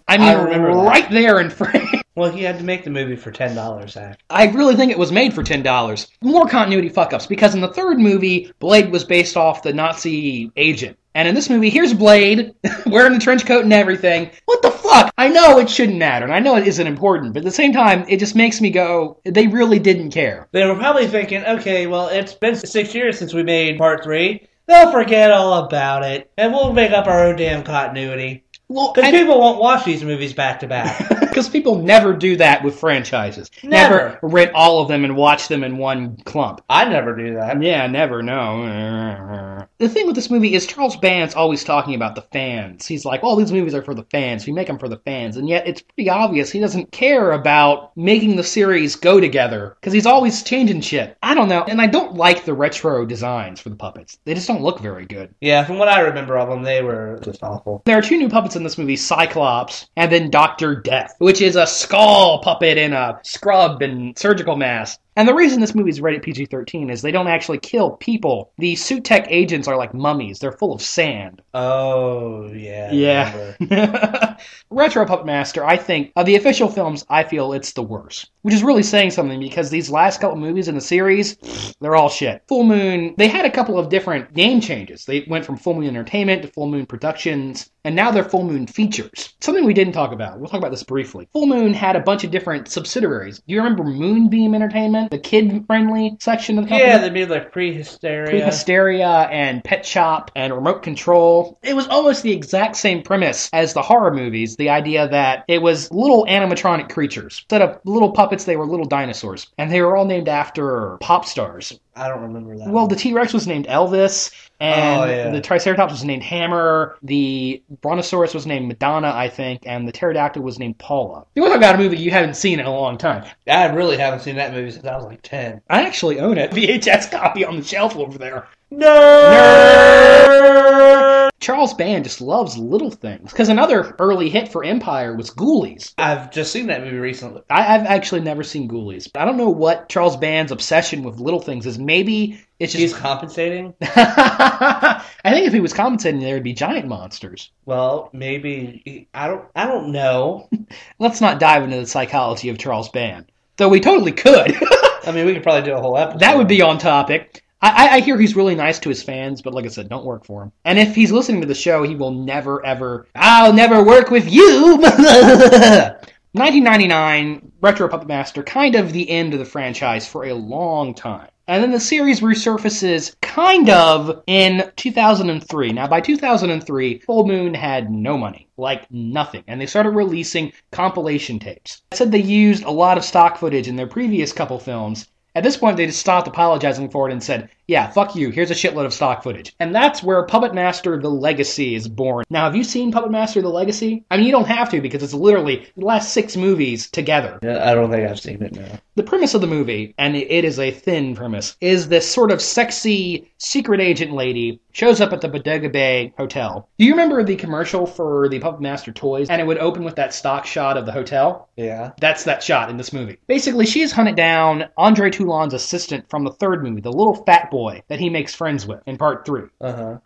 I mean, right there in frame. Well, he had to make the movie for $10, Zach. I really think it was made for $10. More continuity fuck-ups, because in the third movie, Blade was based off the Nazi agent. And in this movie, here's Blade, wearing the trench coat and everything. What the fuck? I know it shouldn't matter, and I know it isn't important, but at the same time, it just makes me go, they really didn't care. They were probably thinking, okay, well, it's been 6 years since we made part 3. They'll forget all about it, and we'll make up our own damn continuity. Well, because people won't watch these movies back to back. Because people never do that with franchises. Never rent all of them and watch them in one clump. I never do that. Yeah, never, no. The thing with this movie is Charles Band's always talking about the fans. He's like, well, these movies are for the fans. We make them for the fans. And yet it's pretty obvious he doesn't care about making the series go together. Because he's always changing shit. I don't know. And I don't like the retro designs for the puppets. They just don't look very good. Yeah, from what I remember of them, they were just awful. There are 2 new puppets in this movie, Cyclops and then Dr. Death, which is a skull puppet in a scrub and surgical mask. And the reason this movie is rated PG-13 is they don't actually kill people. The Sutek agents are like mummies. They're full of sand. Oh, yeah. Yeah. Retro Puppet Master, I think, of the official films, I feel it's the worst. Which is really saying something because these last couple movies in the series, they're all shit. Full Moon, they had a couple of different name changes. They went from Full Moon Entertainment to Full Moon Productions, and now they're Full Moon Features. Something we didn't talk about. We'll talk about this briefly. Full Moon had a bunch of different subsidiaries. Do you remember Moonbeam Entertainment? The kid-friendly section of the company? Yeah, they made like Prehysteria. Prehysteria and Pet Shop and Remote Control. It was almost the exact same premise as the horror movies. The idea that it was little animatronic creatures. Instead of little puppets, they were little dinosaurs. And they were all named after pop stars. I don't remember that. Well, the T-Rex was named Elvis, and the Triceratops was named Hammer, the Brontosaurus was named Madonna, I think, and the Pterodactyl was named Paula. You want to talk about a movie you haven't seen in a long time. I really haven't seen that movie since I was like 10. I actually own it. VHS copy on the shelf over there. Nerd! Charles Band just loves little things. Because another early hit for Empire was Ghoulies. I've just seen that movie recently. I've actually never seen Ghoulies. I don't know what Charles Band's obsession with little things is. Maybe it's just... He's compensating? I think if he was compensating, there would be giant monsters. Well, maybe... I don't know. Let's not dive into the psychology of Charles Band. Though we totally could. I mean, we could probably do a whole episode. That would be on topic. I hear he's really nice to his fans, but like I said, don't work for him. And if he's listening to the show, he will never, ever, I'll never work with you! 1999, Retro Puppet Master, kind of the end of the franchise for a long time. And then the series resurfaces kind of in 2003. Now, by 2003, Full Moon had no money. Like, nothing. And they started releasing compilation tapes. I said they used a lot of stock footage in their previous couple films. At this point, they just stopped apologizing for it and said, yeah, fuck you, here's a shitload of stock footage. And that's where Puppet Master The Legacy is born. Now, have you seen Puppet Master The Legacy? I mean, you don't have to because it's literally the last 6 movies together. Yeah, I don't think I've seen it now. The premise of the movie, and it is a thin premise, is this sort of sexy secret agent lady shows up at the Bodega Bay Hotel. Do you remember the commercial for the Puppet Master toys? And it would open with that stock shot of the hotel? Yeah. That's that shot in this movie. Basically, she has hunted down Andre Toulon's assistant from the third movie, the little fat boy that he makes friends with in part 3,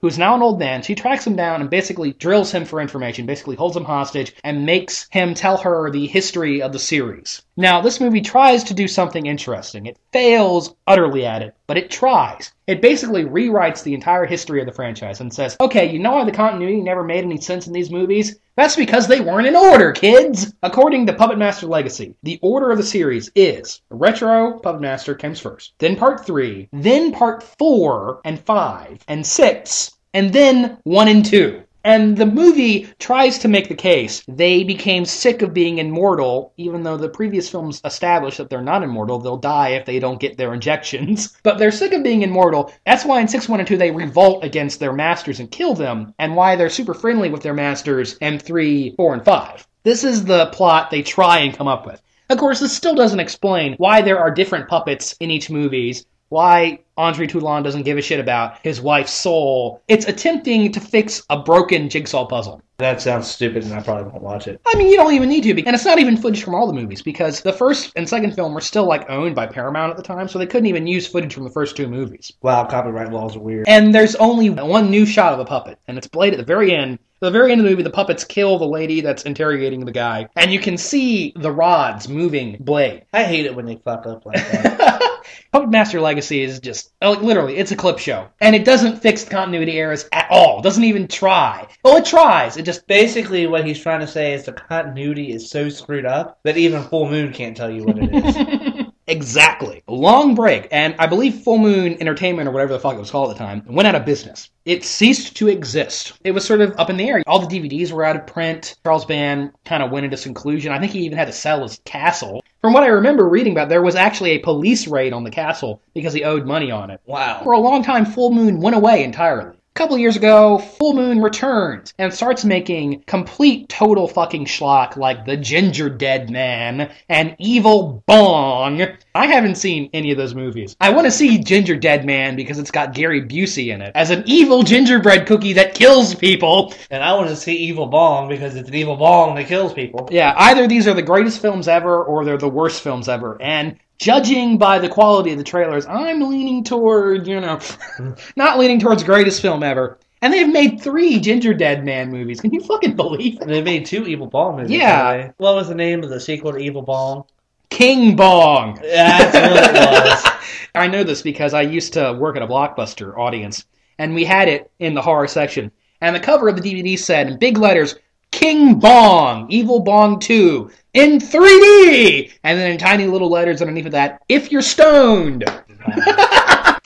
who's now an old man. She tracks him down and basically drills him for information, basically holds him hostage, and makes him tell her the history of the series. Now, this movie tries to do something interesting. It fails utterly at it, but it tries. It basically rewrites the entire history of the franchise and says, okay, you know why the continuity never made any sense in these movies? That's because they weren't in order, kids! According to Puppet Master Legacy, the order of the series is Retro Puppet Master comes first, then Part 3, then Part 4 and 5 and 6, and then 1 and 2. And the movie tries to make the case they became sick of being immortal, even though the previous films established that they're not immortal. They'll die if they don't get their injections. But they're sick of being immortal. That's why in 6, 1, and 2 they revolt against their masters and kill them, and why they're super friendly with their masters in 3, 4, and 5. This is the plot they try and come up with. Of course, this still doesn't explain why there are different puppets in each movies, why Andre Toulon doesn't give a shit about his wife's soul. It's attempting to fix a broken jigsaw puzzle. That sounds stupid, and I probably won't watch it. I mean, you don't even need to. And it's not even footage from all the movies, because the first and second film were still, owned by Paramount at the time, so they couldn't even use footage from the first 2 movies. Wow, copyright laws are weird. And there's only one new shot of a puppet, and it's Blade at the very end. At the very end of the movie, the puppets kill the lady that's interrogating the guy, and you can see the rods moving Blade. I hate it when they fuck up like that. Puppet Master Legacy is just, literally, it's a clip show. And it doesn't fix continuity errors at all. It doesn't even try. Well, it tries. It just... Basically, what he's trying to say is the continuity is so screwed up that even Full Moon can't tell you what it is. Exactly. Long break, and I believe Full Moon Entertainment, or whatever the fuck it was called at the time, went out of business. It ceased to exist. It was sort of up in the air. All the DVDs were out of print. Charles Band kind of went into seclusion. I think he even had to sell his castle. From what I remember reading about, there was actually a police raid on the castle because he owed money on it. Wow. For a long time, Full Moon went away entirely. A couple years ago, Full Moon returns and starts making complete total fucking schlock like The Ginger Dead Man and Evil Bong. I haven't seen any of those movies. I want to see Ginger Dead Man because it's got Gary Busey in it as an evil gingerbread cookie that kills people. And I want to see Evil Bong because it's an evil bong that kills people. Yeah, either these are the greatest films ever or they're the worst films ever. And judging by the quality of the trailers, I'm leaning toward, not leaning towards greatest film ever. And they've made 3 Ginger Dead Man movies. Can you fucking believe it? They made 2 Evil Bong movies. Yeah. What was the name of the sequel to Evil Bong? King Bong. That's what it was. I know this because I used to work at a Blockbuster audience, and we had it in the horror section. And the cover of the DVD said, in big letters, King Bong, Evil Bong 2, in 3D! And then in tiny little letters underneath of that, if you're stoned!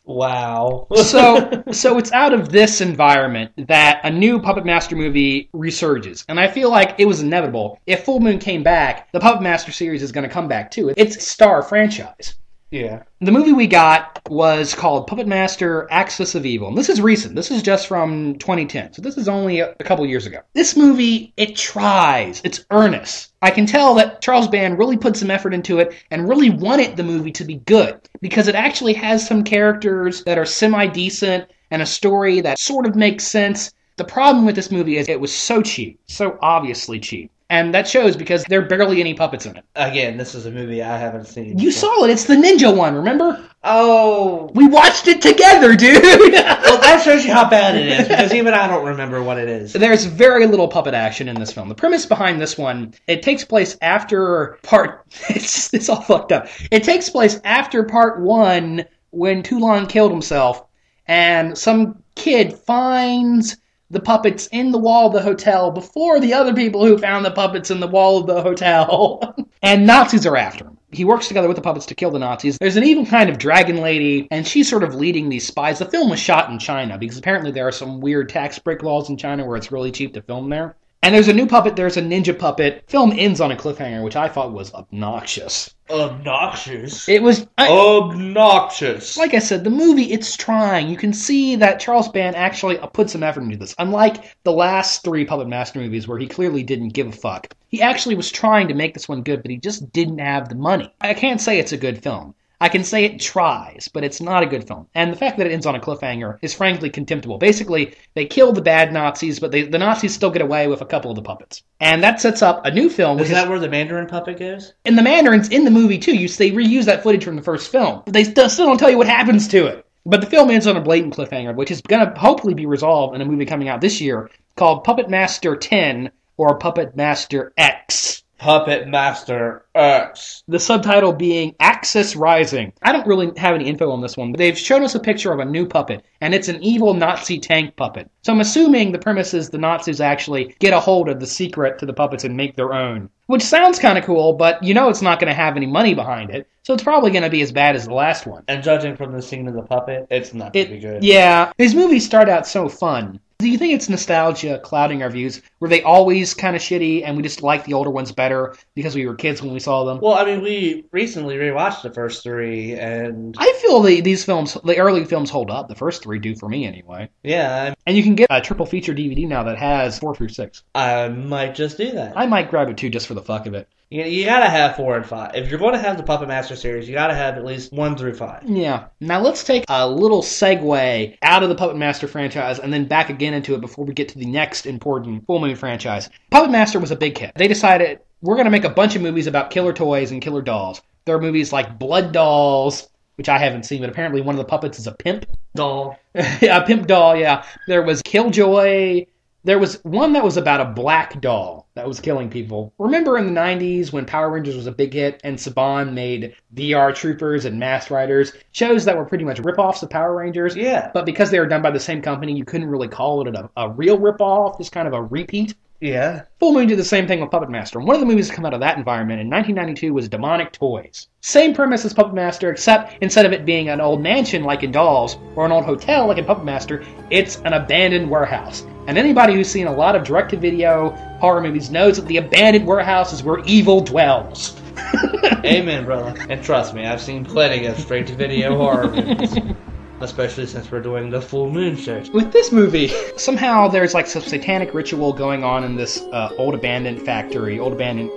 Wow. So it's out of this environment that a new Puppet Master movie resurges. And I feel like it was inevitable. If Full Moon came back, the Puppet Master series is going to come back too. It's a star franchise. Yeah. The movie we got was called Puppet Master Axis of Evil. And this is recent. This is just from 2010. So this is only a couple years ago. This movie, it tries. It's earnest. I can tell that Charles Band really put some effort into it and really wanted the movie to be good. Because it actually has some characters that are semi-decent and a story that sort of makes sense. The problem with this movie is it was so cheap. So obviously cheap. And that shows because there are barely any puppets in it. Again, this is a movie I haven't seen. You saw it. It's the ninja one, remember? Oh. We watched it together, dude. Well, that shows you how bad it is, because even I don't remember what it is. There's very little puppet action in this film. The premise behind this one, it takes place after part... It's all fucked up. It takes place after part 1 when Toulon killed himself, and some kid finds the puppets in the wall of the hotel before the other people who found the puppets in the wall of the hotel. And Nazis are after him. He works together with the puppets to kill the Nazis. There's an evil kind of dragon lady, and she's sort of leading these spies. The film was shot in China, because apparently there are some weird tax break laws in China where it's really cheap to film there. And there's a new puppet, there's a ninja puppet. Film ends on a cliffhanger, which I thought was obnoxious. Obnoxious? It was... obnoxious. Like I said, the movie, it's trying. You can see that Charles Band actually put some effort into this. Unlike the last 3 Puppet Master movies where he clearly didn't give a fuck. He actually was trying to make this one good, but he just didn't have the money. I can't say it's a good film. I can say it tries, but it's not a good film. And the fact that it ends on a cliffhanger is frankly contemptible. Basically, they kill the bad Nazis, but the Nazis still get away with a couple of the puppets. And that sets up a new film. Is that where the Mandarin puppet goes? And the Mandarin's in the movie, too. They reuse that footage from the first film. They still don't tell you what happens to it. But the film ends on a blatant cliffhanger, which is going to hopefully be resolved in a movie coming out this year called Puppet Master 10 or Puppet Master X. Puppet Master X. The subtitle being Axis Rising. I don't really have any info on this one, but they've shown us a picture of a new puppet, and it's an evil Nazi tank puppet. So I'm assuming the premise is the Nazis actually get a hold of the secret to the puppets and make their own. Which sounds kind of cool, but you know it's not going to have any money behind it, so it's probably going to be as bad as the last one. And judging from the scene of the puppet, it's not going to be good. Yeah, these movies start out so fun. Do you think it's nostalgia clouding our views? Were they always kind of shitty and we just liked the older ones better because we were kids when we saw them? Well, I mean, we recently rewatched the first three, and I feel these films, the early films, hold up. The first three do for me anyway. Yeah. And you can get a triple feature DVD now that has 4 through 6. I might just do that. I might grab it too just for the fuck of it. You gotta have 4 and 5. If you're going to have the Puppet Master series, you gotta have at least 1 through 5. Yeah. Now let's take a little segue out of the Puppet Master franchise and then back again into it before we get to the next important Full Moon franchise. Puppet Master was a big hit. They decided, we're going to make a bunch of movies about killer toys and killer dolls. There are movies like Blood Dolls, which I haven't seen, but apparently one of the puppets is a pimp Doll. Yeah, a pimp doll, yeah. There was Killjoy. There was one that was about a black doll that was killing people. Remember in the 90s when Power Rangers was a big hit and Saban made VR Troopers and Masked Riders, shows that were pretty much ripoffs of Power Rangers. Yeah. But because they were done by the same company, you couldn't really call it a real ripoff, just kind of a repeat. Yeah. Full Moon did the same thing with Puppet Master. And one of the movies to come out of that environment in 1992 was Demonic Toys. Same premise as Puppet Master, except instead of it being an old mansion like in Dolls, or an old hotel like in Puppet Master, it's an abandoned warehouse. And anybody who's seen a lot of direct-to-video horror movies knows that the abandoned warehouse is where evil dwells. Amen, brother. And trust me, I've seen plenty of straight-to-video horror movies. Especially since we're doing the Full Moon search. With this movie, somehow there's like some satanic ritual going on in this old abandoned factory, old abandoned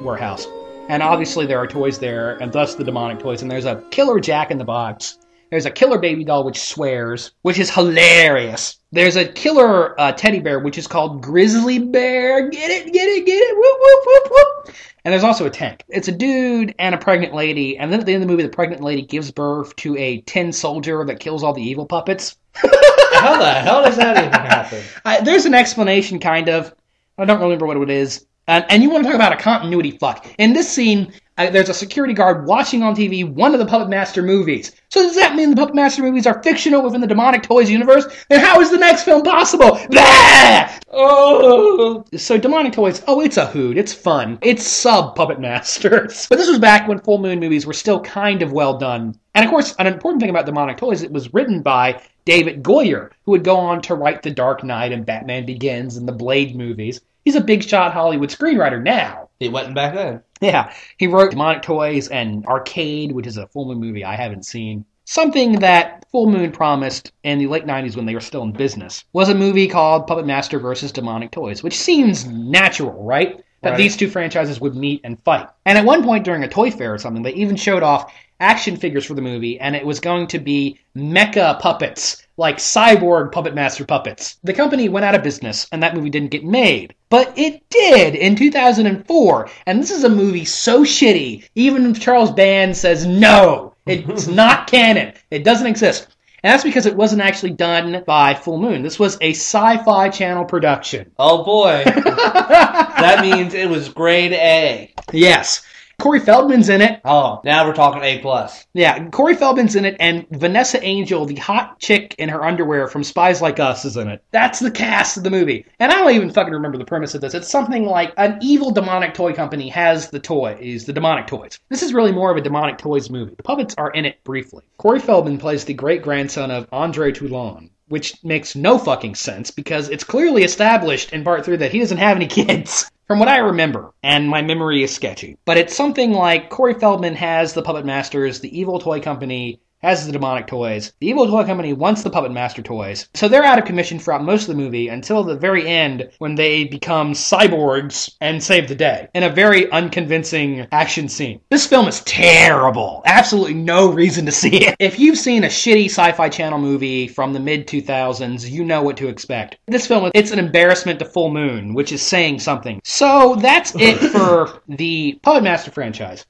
warehouse. And obviously there are toys there, and thus the demonic toys. And there's a killer Jack in the Box. There's a killer baby doll which swears, which is hilarious. There's a killer teddy bear which is called Grizzly Bear. Get it, get it, get it, whoop, whoop, whoop, whoop. And there's also a tank. It's a dude and a pregnant lady, and then at the end of the movie, the pregnant lady gives birth to a tin soldier that kills all the evil puppets. How the hell does that even happen? There's an explanation, kind of. I don't remember what it is. And you want to talk about a continuity fuck. In this scene, there's a security guard watching on TV one of the Puppet Master movies. So does that mean the Puppet Master movies are fictional within the Demonic Toys universe? Then how is the next film possible? Blah! Oh. So Demonic Toys, it's a hoot. It's fun. It's sub-Puppet Masters. But this was back when Full Moon movies were still kind of well done. And of course, an important thing about Demonic Toys, it was written by David Goyer, who would go on to write The Dark Knight and Batman Begins and the Blade movies. He's a big-shot Hollywood screenwriter now. He wasn't back then. Yeah, he wrote Demonic Toys and Arcade, which is a Full Moon movie I haven't seen. Something that Full Moon promised in the late 90s when they were still in business was a movie called Puppet Master vs. Demonic Toys, which seems natural, right? That these two franchises would meet and fight. And at one point during a toy fair or something, they even showed off action figures for the movie, and it was going to be mecha puppets, like cyborg Puppet Master puppets. The company went out of business, and that movie didn't get made. But it did in 2004, and this is a movie so shitty, even Charles Band says no, it's not canon, it doesn't exist. And that's because it wasn't actually done by Full Moon. This was a Sci-Fi Channel production. Oh boy. That means it was grade A. Yes. Corey Feldman's in it. Oh, now we're talking A+. Yeah, Corey Feldman's in it, and Vanessa Angel, the hot chick in her underwear from Spies Like Us, is in it. That's the cast of the movie. And I don't even fucking remember the premise of this. It's something like an evil demonic toy company has the toys, the demonic toys. This is really more of a demonic toys movie. The puppets are in it briefly. Corey Feldman plays the great-grandson of Andre Toulon, which makes no fucking sense because it's clearly established in part 3 that he doesn't have any kids. From what I remember, and my memory is sketchy. But it's something like Corey Feldman has the Puppet Masters, the evil toy company has the demonic toys. The evil toy company wants the Puppet Master toys. So they're out of commission throughout most of the movie until the very end when they become cyborgs and save the day in a very unconvincing action scene. This film is terrible. Absolutely no reason to see it. If you've seen a shitty Sci-Fi Channel movie from the mid-2000s, you know what to expect. This film, it's an embarrassment to Full Moon, which is saying something. So that's it for the Puppet Master franchise.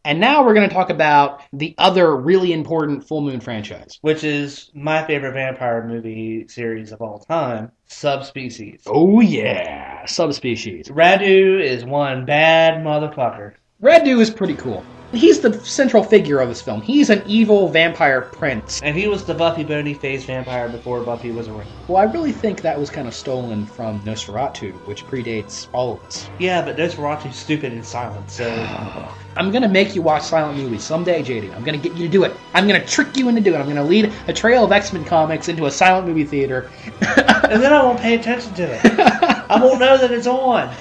And now we're going to talk about the other really important Full Moon franchise. Which is my favorite vampire movie series of all time, Subspecies. Oh yeah, Subspecies. Radu is one bad motherfucker. Radu is pretty cool. He's the central figure of this film. He's an evil vampire prince. And he was the Buffy bony-faced vampire before Buffy was around. Well, I really think that was kind of stolen from Nosferatu, which predates all of us. Yeah, but Nosferatu's stupid and silent, so... I'm going to make you watch silent movies someday, JD. I'm going to get you to do it. I'm going to trick you into doing it. I'm going to lead a trail of X-Men comics into a silent movie theater. And then I won't pay attention to it. I won't know that it's on.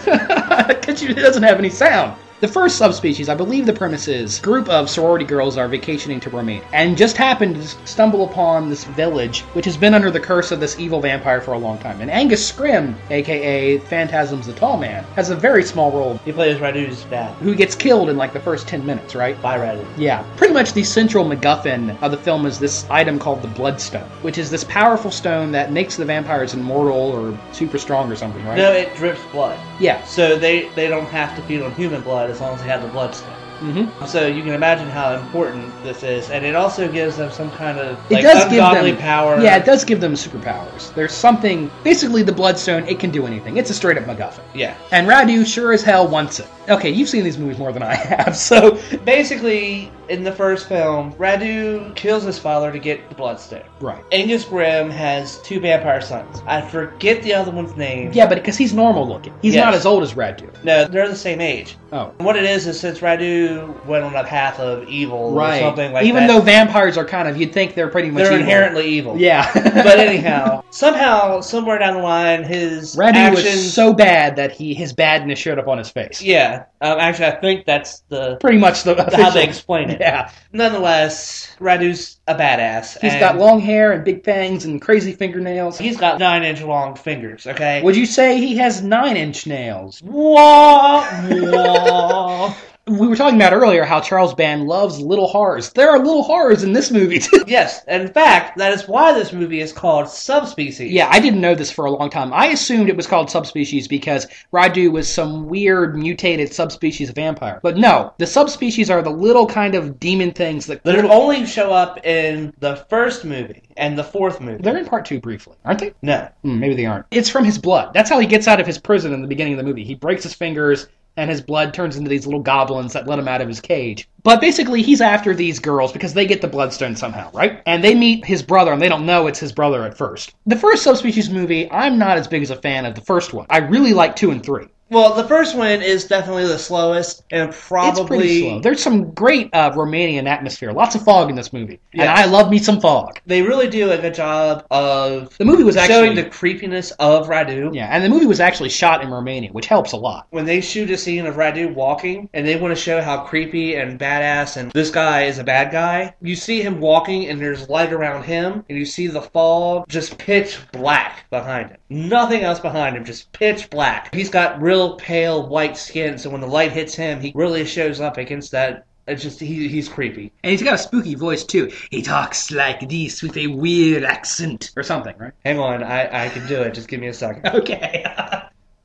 Because it doesn't have any sound. The first Subspecies, I believe the premise is, a group of sorority girls are vacationing to Romania, and just happened to stumble upon this village, which has been under the curse of this evil vampire for a long time. And Angus Scrimm, a.k.a. Phantasm's the Tall Man, has a very small role. He plays Radu's dad. Who gets killed in like the first 10 minutes, right? By Radu. Yeah. Pretty much the central MacGuffin of the film is this item called the Bloodstone, which is this powerful stone that makes the vampires immortal or super strong or something, right? No, it drips blood. Yeah. So they don't have to feed on human blood as long as they have the bloodstone. Mm-hmm. So you can imagine how important this is, and it also gives them some kind of ungodly power. Yeah, it does give them superpowers. There's something, basically the Bloodstone, it can do anything. It's a straight up MacGuffin. Yeah. And Radu sure as hell wants it. Okay, you've seen these movies more than I have, so... Basically, in the first film, Radu kills his father to get the Bloodstone. Right. Angus Grimm has two vampire sons. I forget the other one's name. Yeah, but because he's normal looking. He's not as old as Radu. No, they're the same age. Oh. What it is since Radu went on a path of evil or something like Even that. though vampires are kind of, you'd think they're pretty much they're evil. inherently evil. Yeah. But anyhow, somehow, somewhere down the line, his Radu actions... was so bad that his badness showed up on his face. Yeah. Actually, I think that's pretty much the how they explain it. Yeah. Nonetheless, Radu's a badass. He's got long hair and big fangs and crazy fingernails. He's got 9-inch long fingers, okay? Would you say he has 9-inch nails? Wah, wah. We were talking about earlier how Charles Band loves little horrors. There are little horrors in this movie, too. Yes, in fact, that is why this movie is called Subspecies. Yeah, I didn't know this for a long time. I assumed it was called Subspecies because Radu was some weird mutated subspecies of vampire. But no, the subspecies are the little kind of demon things that only show up in the first movie and the fourth movie. They're in part 2 briefly, aren't they? No. Maybe they aren't. It's from his blood. That's how he gets out of his prison in the beginning of the movie. He breaks his fingers, and his blood turns into these little goblins that let him out of his cage. But basically, he's after these girls because they get the Bloodstone somehow, right? And they meet his brother, and they don't know it's his brother at first. The first Subspecies movie, I'm not as big as a fan of the first one. I really like 2 and 3. Well, the first one is definitely the slowest, and probably... It's pretty slow. There's some great Romanian atmosphere. Lots of fog in this movie. Yes. And I love me some fog. They really do a good job of the movie was showing the creepiness of Radu. Yeah, and the movie was actually shot in Romania, which helps a lot. When they shoot a scene of Radu walking, and they want to show how creepy and badass and this guy is a bad guy, you see him walking, and there's light around him, and you see the fog just pitch black behind him. Nothing else behind him, just pitch black. He's got real pale white skin, so when the light hits him, he really shows up against that. It's just, he's creepy. And he's got a spooky voice, too. He talks like this with a weird accent. Or something, right? Hang on, I can do it. Just give me a second. Okay.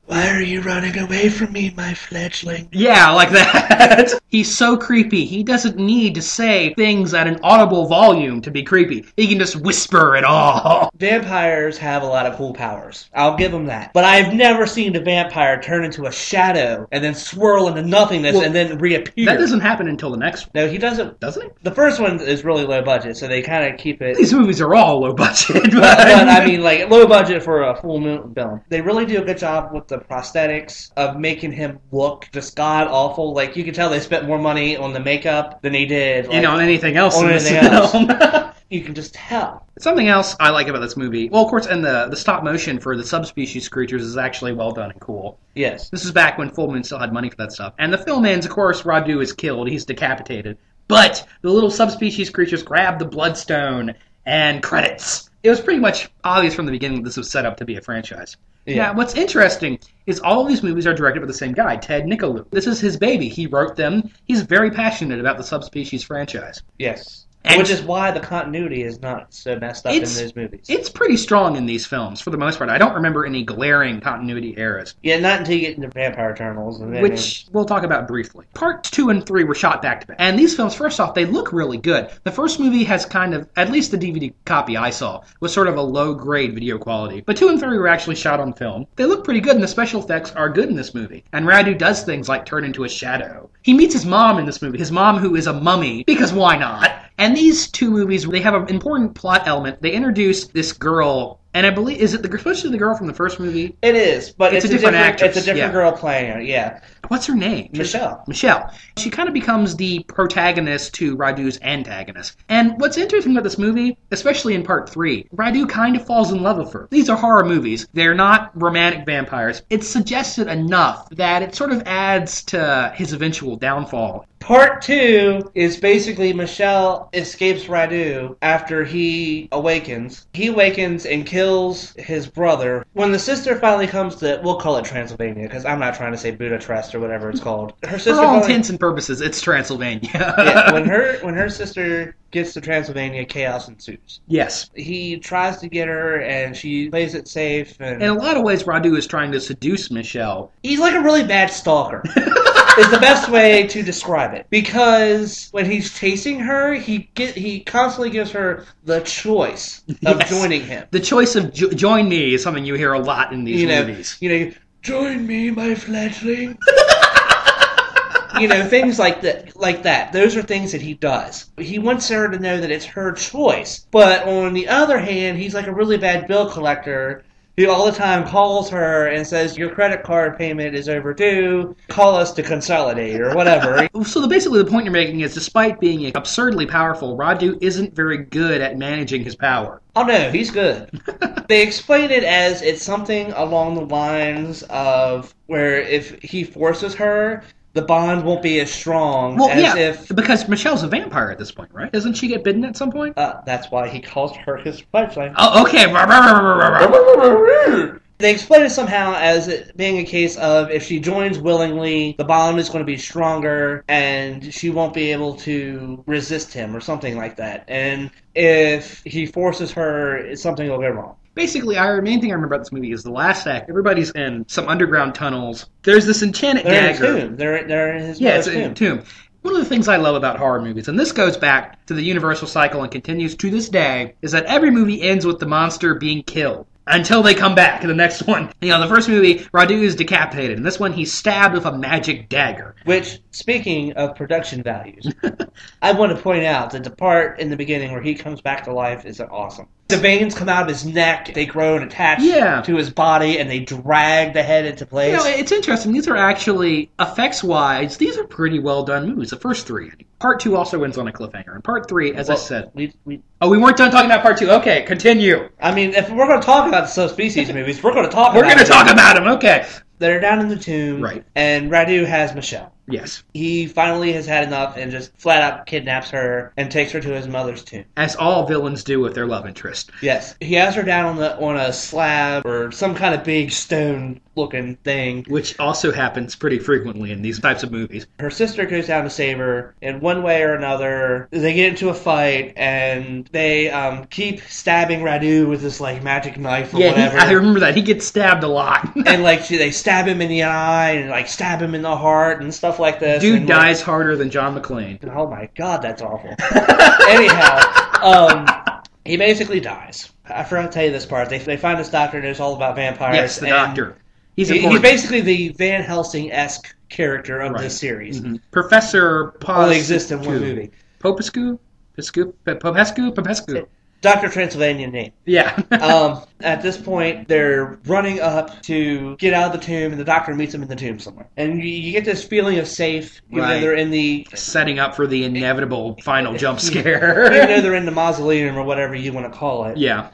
Why are you running away from me, my fledgling? Yeah, like that. He's so creepy. He doesn't need to say things at an audible volume to be creepy. He can just whisper it all. Vampires have a lot of cool powers. I'll give them that. But I've never seen a vampire turn into a shadow and then swirl into nothingness and then reappear. That doesn't happen until the next one. No, he doesn't. Doesn't he? The first one is really low budget, so they kind of keep it... These movies are all low budget. But I mean, like, low budget for a full moon film. They really do a good job with the prosthetics of making him look just god-awful. Like, you can tell they spent more money on the makeup than they did... Like, on anything else on in this anything film. Else. You can just tell. Something else I like about this movie, well, of course, and the stop motion for the subspecies creatures is actually well done and cool. Yes. This is back when Full Moon still had money for that stuff. And the film ends, of course, Radu is killed. He's decapitated. But the little subspecies creatures grab the Bloodstone and credits. It was pretty much obvious from the beginning that this was set up to be a franchise. Yeah, what's interesting is all of these movies are directed by the same guy, Ted Nicolou. This is his baby. He wrote them. He's very passionate about the Subspecies franchise. Yes. Which is why the continuity is not so messed up in those movies. It's pretty strong in these films, for the most part. I don't remember any glaring continuity errors. Yeah, not until you get into Vampire Eternals. Which we'll talk about briefly. Parts 2 and 3 were shot back to back. And these films, first off, they look really good. The first movie has kind of, at least the DVD copy I saw, was sort of a low-grade video quality. But 2 and 3 were actually shot on film. They look pretty good, and the special effects are good in this movie. And Radu does things like turn into a shadow. He meets his mom in this movie, his mom who is a mummy, because why not? And these two movies, they have an important plot element. They introduce this girl, and I believe, is it supposed to be the girl from the first movie? It is, but it's a different actress. It's a different girl playing her, yeah. What's her name? Michelle. Michelle. She kind of becomes the protagonist to Radu's antagonist. And what's interesting about this movie, especially in part 3, Radu kind of falls in love with her. These are horror movies. They're not romantic vampires. It's suggested enough that it sort of adds to his eventual downfall. Part 2 is basically Michelle escapes Radu after he awakens. He awakens and kills his brother. When the sister finally comes to, we'll call it Transylvania, because I'm not trying to say Budapest or whatever it's called. Her sister For all intents and purposes, it's Transylvania. Yeah, when her sister gets to Transylvania, chaos ensues. Yes. He tries to get her, and she plays it safe. And in a lot of ways, Radu is trying to seduce Michelle. He's like a really bad stalker. Is the best way to describe it. Because when he's chasing her, he constantly gives her the choice of joining him. The choice of join me is something you hear a lot in these movies. Join me, my fledgling. Things like that. Those are things that he does. He wants her to know that it's her choice. But on the other hand, he's like a really bad bill collector who all the time calls her and says, your credit card payment is overdue, call us to consolidate, or whatever. So basically the point you're making is, despite being absurdly powerful, Radu isn't very good at managing his power. Oh no, he's good. They explain it as it's something along the lines of where if he forces her, the bond won't be as strong because Michelle's a vampire at this point, right? Doesn't she get bitten at some point? That's why he calls her his fledgling. Oh, okay. They explain it somehow as it being a case of if she joins willingly, the bond is going to be stronger and she won't be able to resist him or something like that. And if he forces her, something will go wrong. Basically, the main thing I remember about this movie is the last act. Everybody's in some underground tunnels. There's this enchanted dagger. They're in a tomb. They're in his mother's tomb. Tomb. One of the things I love about horror movies, and this goes back to the universal cycle and continues to this day, is that every movie ends with the monster being killed until they come back in the next one. The first movie, Radu is decapitated. In this one, he's stabbed with a magic dagger. Which, speaking of production values, I want to point out that the part in the beginning where he comes back to life is awesome. The veins come out of his neck, they grow and attach to his body, and they drag the head into place. It's interesting. These are actually, effects-wise, these are pretty well-done movies. The first 3. Part 2 also ends on a cliffhanger. And part 3, as I said... we weren't done talking about part 2. Okay, continue. I mean, if we're going to talk about the Subspecies movies, we're going to talk about them, okay. They're down in the tomb, right? And Radu has Michelle. Yes. He finally has had enough and just flat out kidnaps her and takes her to his mother's tomb. As all villains do with their love interest. Yes. He has her down on a slab or some kind of big stone-looking thing. Which also happens pretty frequently in these types of movies. Her sister goes down to save her, and one way or another, they get into a fight, and they keep stabbing Radu with this magic knife or whatever. I remember that. He gets stabbed a lot. And they stab him in the eye and stab him in the heart and stuff like this. Dude dies harder than John McClane. Oh my god, that's awful. Anyhow, he basically dies. I forgot to tell you this part. They find this doctor who knows all about vampires. Yes, the doctor. He's basically the Van Helsing-esque character of this series. Mm-hmm. Professor only exists in one movie. Popescu? Popescu? Dr. Transylvanian name. Yeah. At this point, they're running up to get out of the tomb, and the doctor meets them in the tomb somewhere. And you get this feeling of safe, even though they're in the... setting up for the inevitable final jump scare. Even though they're in the mausoleum or whatever you want to call it. Yeah.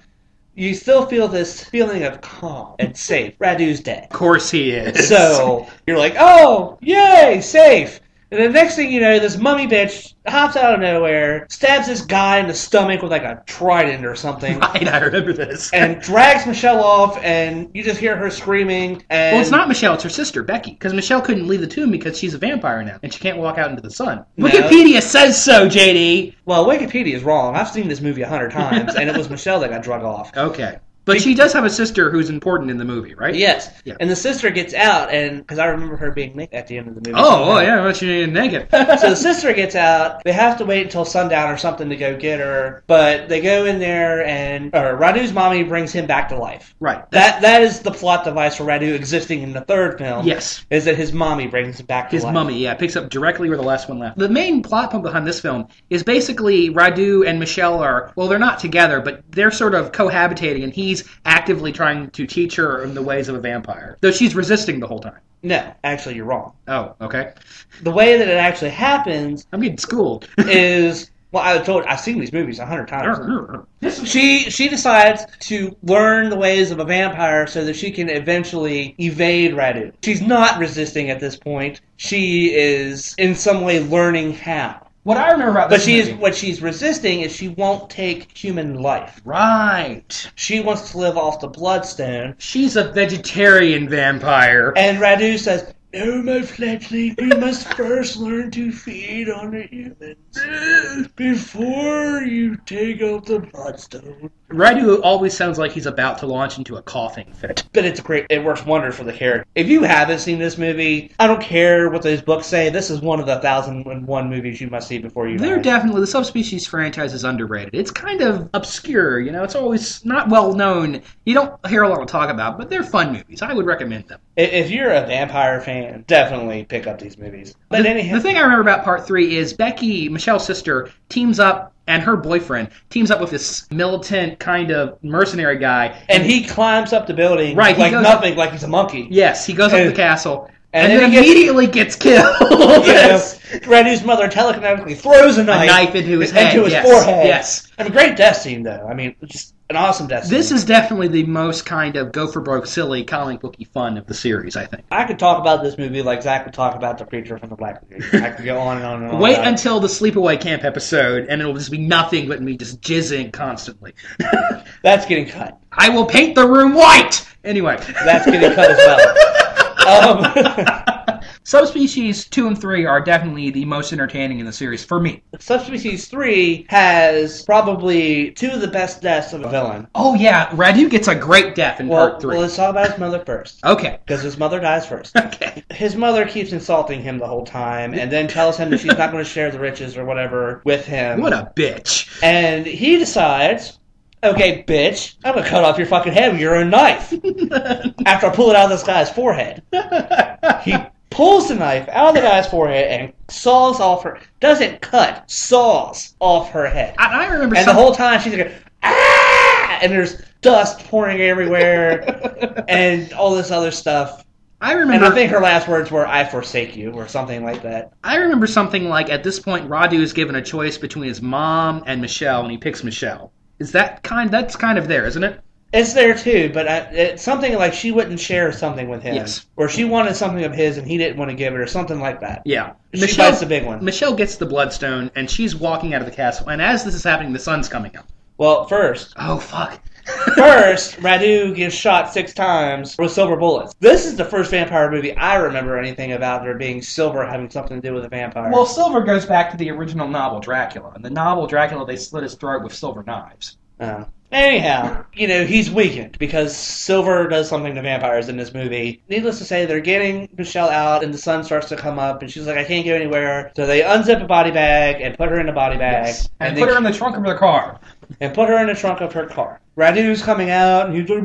You still feel this feeling of calm and safe. Radu's dead. Of course he is. So, you're like, oh, yay, safe. And the next thing you know, this mummy bitch hops out of nowhere, stabs this guy in the stomach with like a trident or something. Right, I remember this. And drags Michelle off, and you just hear her screaming. And well, it's not Michelle, it's her sister, Becky. Because Michelle couldn't leave the tomb because she's a vampire now, and she can't walk out into the sun. No. Wikipedia says so, JD! Well, Wikipedia is wrong. I've seen this movie 100 times, and it was Michelle that got drug off. Okay. But she does have a sister who's important in the movie, right? Yes. Yeah. And the sister gets out, and because I remember her being naked at the end of the movie. Oh, yeah, well, she's naked. So the sister gets out. They have to wait until sundown or something to go get her. But they go in there, and Radu's mommy brings him back to life. Right. That is the plot device for Radu existing in the third film. Yes. Is that his mommy brings him back to life. His mummy, yeah, picks up directly where the last one left. The main plot point behind this film is basically Radu and Michelle are, well, they're not together, but they're sort of cohabitating, and he's actively trying to teach her in the ways of a vampire. Though she's resisting the whole time. No, actually, you're wrong. Oh, okay. The way that it actually happens I'm getting schooled. is... Well, I've seen these movies 100 times. She decides to learn the ways of a vampire so that she can eventually evade Radu. She's not resisting at this point. She is in some way learning how. What I remember about this movie... What she's resisting is she won't take human life. Right. She wants to live off the bloodstone. She's a vegetarian vampire. And Radu says, "No, my fledgling, we must first learn to feed on the humans before you take out the bloodstone." Radu always sounds like he's about to launch into a coughing fit. But it works wonders for the character. If you haven't seen this movie, I don't care what those books say, this is one of the 1001 movies you must see before you They're die. definitely, the Subspecies franchise is underrated. It's kind of obscure, you know, it's always not well known. You don't hear a lot of talk about, but they're fun movies. I would recommend them. If you're a vampire fan, definitely pick up these movies. But The thing I remember about part 3 is Becky, Michelle's sister, teams up, and her boyfriend teams up with this militant kind of mercenary guy. And he climbs up the building right, like nothing, like he's a monkey. Yes, he goes up the castle. And then immediately gets killed. Yes. Radu's mother telekinetically throws a knife into his head. Into his forehead. Yes. I mean, great death scene, though. I mean, just an awesome death scene. This is definitely the most kind of go-for-broke, silly, comic booky fun of the series, I think. I could talk about this movie like Zach would talk about The Preacher from the Black Lagoon. I could go on and on and on. Wait until the sleepaway camp episode, and it'll just be nothing but me just jizzing constantly. That's getting cut. I will paint the room white! Anyway. That's getting cut as well. Subspecies 2 and 3 are definitely the most entertaining in the series, for me. Subspecies 3 has probably 2 of the best deaths of a villain. Oh yeah, Radu gets a great death in part 3. Well, let's talk about his mother first. Okay. Because his mother dies first. Okay. His mother keeps insulting him the whole time, and then tells him that she's not going to share the riches or whatever with him. What a bitch. And he decides... Okay, bitch, I'm gonna cut off your fucking head with your own knife. After I pull it out of this guy's forehead. He pulls the knife out of the guy's forehead and saws off her... Doesn't cut, saws off her head. I remember and the whole time she's like, ah! And there's dust pouring everywhere and all this other stuff. I remember... And I think her last words were, "I forsake you," or something like that. I remember something like, at this point, Radu is given a choice between his mom and Michelle, and he picks Michelle. That's kind of there, isn't it? It's there too, but it's something like she wouldn't share something with him. Yes. Or she wanted something of his and he didn't want to give it, or something like that. Yeah. She bites the big one. Michelle gets the bloodstone, and she's walking out of the castle, and as this is happening, the sun's coming up. Well, first... Oh, fuck. First, Radu gets shot 6 times with silver bullets. This is the first vampire movie I remember anything about there being silver having something to do with a vampire. Well, silver goes back to the original novel Dracula. In the novel Dracula, they slit his throat with silver knives. Anyhow, he's weakened because silver does something to vampires in this movie. Needless to say, they're getting Michelle out and the sun starts to come up and she's like, I can't go anywhere. So they unzip a body bag and put her in a body bag. Yes. And put her in the trunk of their car. And put her in the trunk of her car. Radu's coming out and he's like,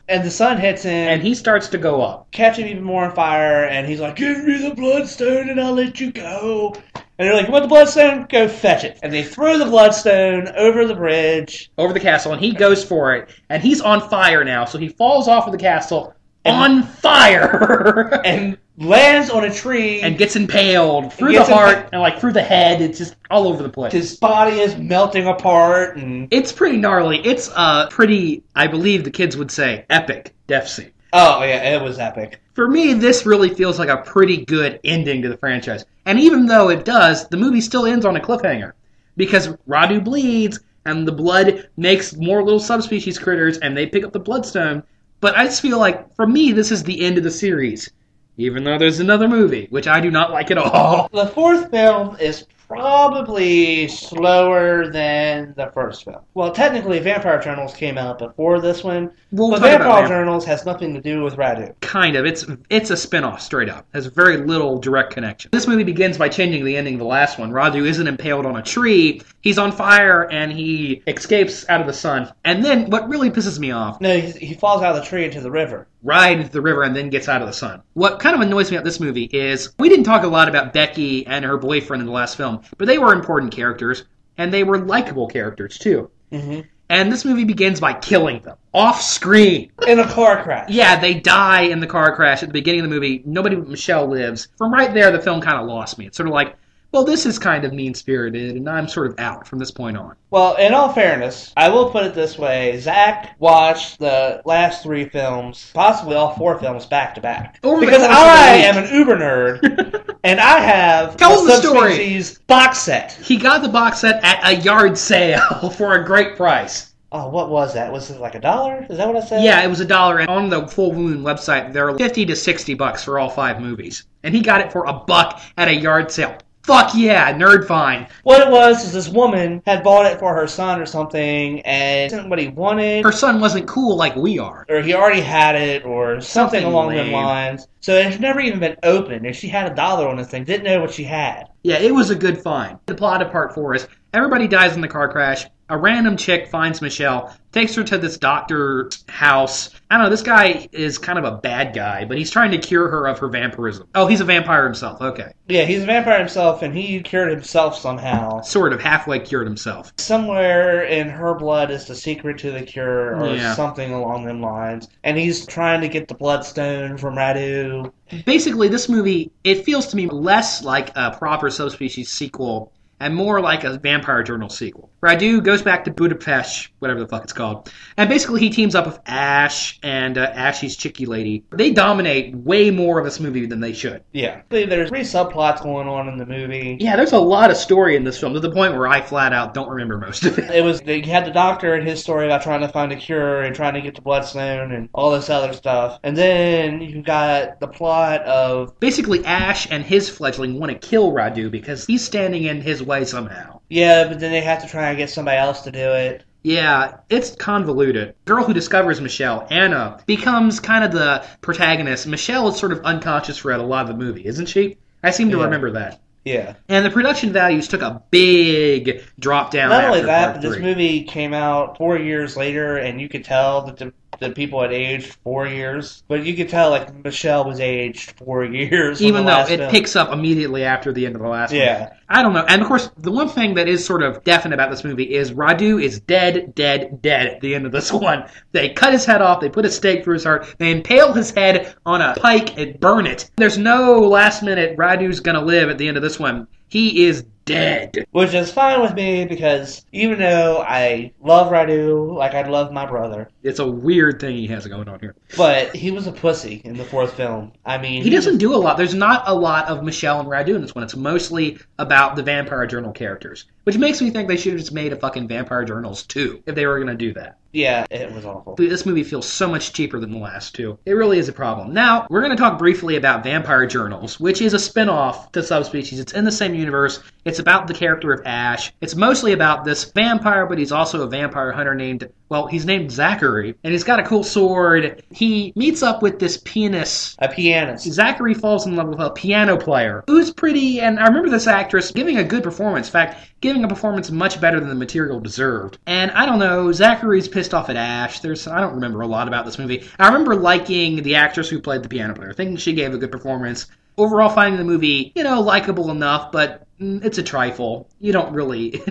and the sun hits him. And he starts to go up. Catch him even more on fire, and he's like, give me the bloodstone and I'll let you go. And they're like, you want the bloodstone? Go fetch it. And they throw the bloodstone over the bridge. Over the castle, and he goes for it. And he's on fire now, so he falls off of the castle on fire! And lands on a tree. And gets impaled through the heart and through the head. It's just all over the place. His body is melting apart. And it's pretty gnarly. It's a pretty, I believe the kids would say, epic death scene. Oh, yeah, it was epic. For me, this really feels like a pretty good ending to the franchise. And even though it does, the movie still ends on a cliffhanger. Because Radu bleeds, and the blood makes more little subspecies critters, and they pick up the bloodstone. But I just feel like, for me, this is the end of the series. Even though there's another movie, which I do not like at all. The fourth film is probably slower than the first film. Well, technically, Vampire Journals came out before this one, but Vampire Journals has nothing to do with Radu. Kind of. It's a spin-off, straight up. Has very little direct connection. This movie begins by changing the ending of the last one. Radu isn't impaled on a tree. He's on fire, and he escapes out of the sun. And then, what really pisses me off... No, he falls out of the tree into the river. Right into the river and then gets out of the sun. What kind of annoys me about this movie is we didn't talk a lot about Becky and her boyfriend in the last film, but they were important characters, and they were likable characters, too. Mm-hmm. And this movie begins by killing them. Off screen. In a car crash. Yeah, they die in the car crash at the beginning of the movie. Nobody but Michelle lives. From right there, the film kind of lost me. It's sort of like, well, this is kind of mean-spirited, and I'm sort of out from this point on. Well, in all fairness, I will put it this way. Zach watched the last 3 films, possibly all 4 films, back-to-back. Because I am an uber nerd, and I have the Subspecies box set. He got the box set at a yard sale for a great price. Oh, what was that? Was it like $1? Is that what I said? Yeah, it was $1. And on the Full Moon website, there are $50 to $60 for all 5 movies. And he got it for $1 at a yard sale. Fuck yeah, nerd fine. What it was is this woman had bought it for her son or something, and isn't what he wanted. Her son wasn't cool like we are. Or he already had it, or something along those lines. So it had never even been opened, and she had $1 on this thing, didn't know what she had. Yeah, it was a good find. The plot of part 4 is everybody dies in the car crash. A random chick finds Michelle, takes her to this doctor's house. I don't know, this guy is kind of a bad guy, but he's trying to cure her of her vampirism. Oh, he's a vampire himself, okay. Yeah, he's a vampire himself, and he cured himself somehow. Sort of, halfway cured himself. Somewhere in her blood is the secret to the cure, or something along them lines. And he's trying to get the bloodstone from Radu. Basically, this movie, it feels to me less like a proper Subspecies sequel and more like a Vampire Journal sequel. Radu goes back to Budapest, whatever the fuck it's called, and basically he teams up with Ash and Ashy's chickie lady. They dominate way more of this movie than they should. Yeah. There's 3 subplots going on in the movie. Yeah, there's a lot of story in this film, to the point where I flat out don't remember most of it. You had the doctor and his story about trying to find a cure and trying to get the bloodstone and all this other stuff. And then you got the plot of... Basically, Ash and his fledgling want to kill Radu because he's standing in his way somehow. Yeah, but then they have to try and get somebody else to do it. Yeah, it's convoluted. The girl who discovers Michelle, Anna, becomes kind of the protagonist. Michelle is sort of unconscious throughout a lot of the movie, isn't she? I seem to remember that. Yeah. And the production values took a big drop down. Not only that, but this movie came out 4 years later, and you could tell that the people had aged 4 years. But you could tell, like, Michelle was aged 4 years. Even though it picks up immediately after the end of the last one. I don't know. And, of course, the one thing that is sort of definite about this movie is Radu is dead at the end of this one. They cut his head off, they put a stake through his heart, they impale his head on a pike and burn it. There's no last minute Radu's gonna live at the end of this one. He is dead. Which is fine with me, because even though I love Radu like I'd love my brother. It's a weird thing he has going on here. But he was a pussy in the 4th film. I mean... He doesn't do a lot. There's not a lot of Michelle and Radu in this one. It's mostly about the Vampire Journal characters. Which makes me think they should have just made a fucking Vampire Journals 2, if they were going to do that. Yeah, it was awful. This movie feels so much cheaper than the last 2. It really is a problem. Now, we're going to talk briefly about Vampire Journals, which is a spin-off to Subspecies. It's in the same universe. It's about the character of Ash. It's mostly about this vampire, but he's also a vampire hunter named, well, he's named Zachary, and he's got a cool sword. He meets up with this pianist. A pianist. Zachary falls in love with a piano player who's pretty, and I remember this actress giving a good performance. In fact, giving a performance much better than the material deserved. And I don't know, Zachary's pissed off at Ash. I don't remember a lot about this movie. I remember liking the actress who played the piano player, thinking she gave a good performance. Overall, finding the movie, likable enough, but it's a trifle. You don't really...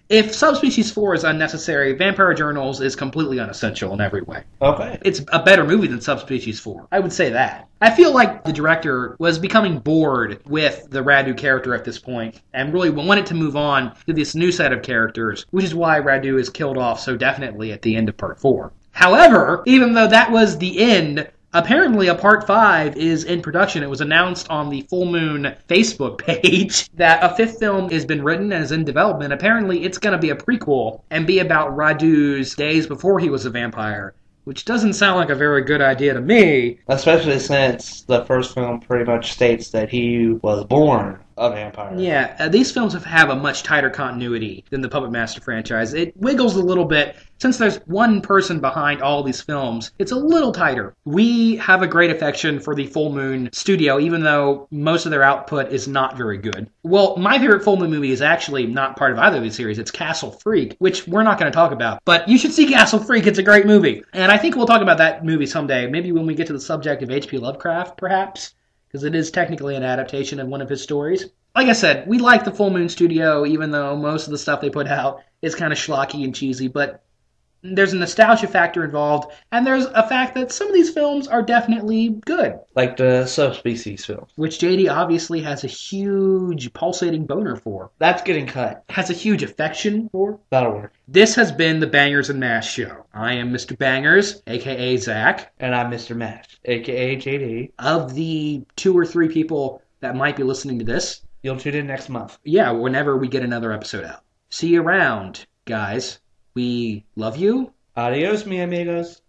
If Subspecies 4 is unnecessary, Vampire Journals is completely unessential in every way. Okay. It's a better movie than Subspecies 4. I would say that. I feel like the director was becoming bored with the Radu character at this point and really wanted to move on to this new set of characters, which is why Radu is killed off so definitely at the end of Part 4. However, even though that was the end Apparently, a part 5 is in production. It was announced on the Full Moon Facebook page that a fifth film has been written and is in development. Apparently, it's going to be a prequel and be about Radu's days before he was a vampire, which doesn't sound like a very good idea to me. Especially since the first film pretty much states that he was born a vampire. Yeah, these films have a much tighter continuity than the Puppet Master franchise. It wiggles a little bit. Since there's one person behind all these films, it's a little tighter. We have a great affection for the Full Moon studio, even though most of their output is not very good. Well, my favorite Full Moon movie is actually not part of either of these series. It's Castle Freak, which we're not going to talk about. But you should see Castle Freak. It's a great movie. And I think we'll talk about that movie someday. Maybe when we get to the subject of H.P. Lovecraft, perhaps, because it is technically an adaptation of one of his stories. Like I said, we like the Full Moon Studio, even though most of the stuff they put out is kind of schlocky and cheesy, but there's a nostalgia factor involved, and there's a fact that some of these films are definitely good. Like the Subspecies film. Which JD obviously has a huge pulsating boner for. That's getting cut. Has a huge affection for. That'll work. This has been the Bangers and Mash Show. I am Mr. Bangers, a.k.a. Zach. And I'm Mr. Mash, a.k.a. JD. Of the 2 or 3 people that might be listening to this, you'll tune in next month. Yeah, whenever we get another episode out. See you around, guys. We love you. Adios, mi amigos.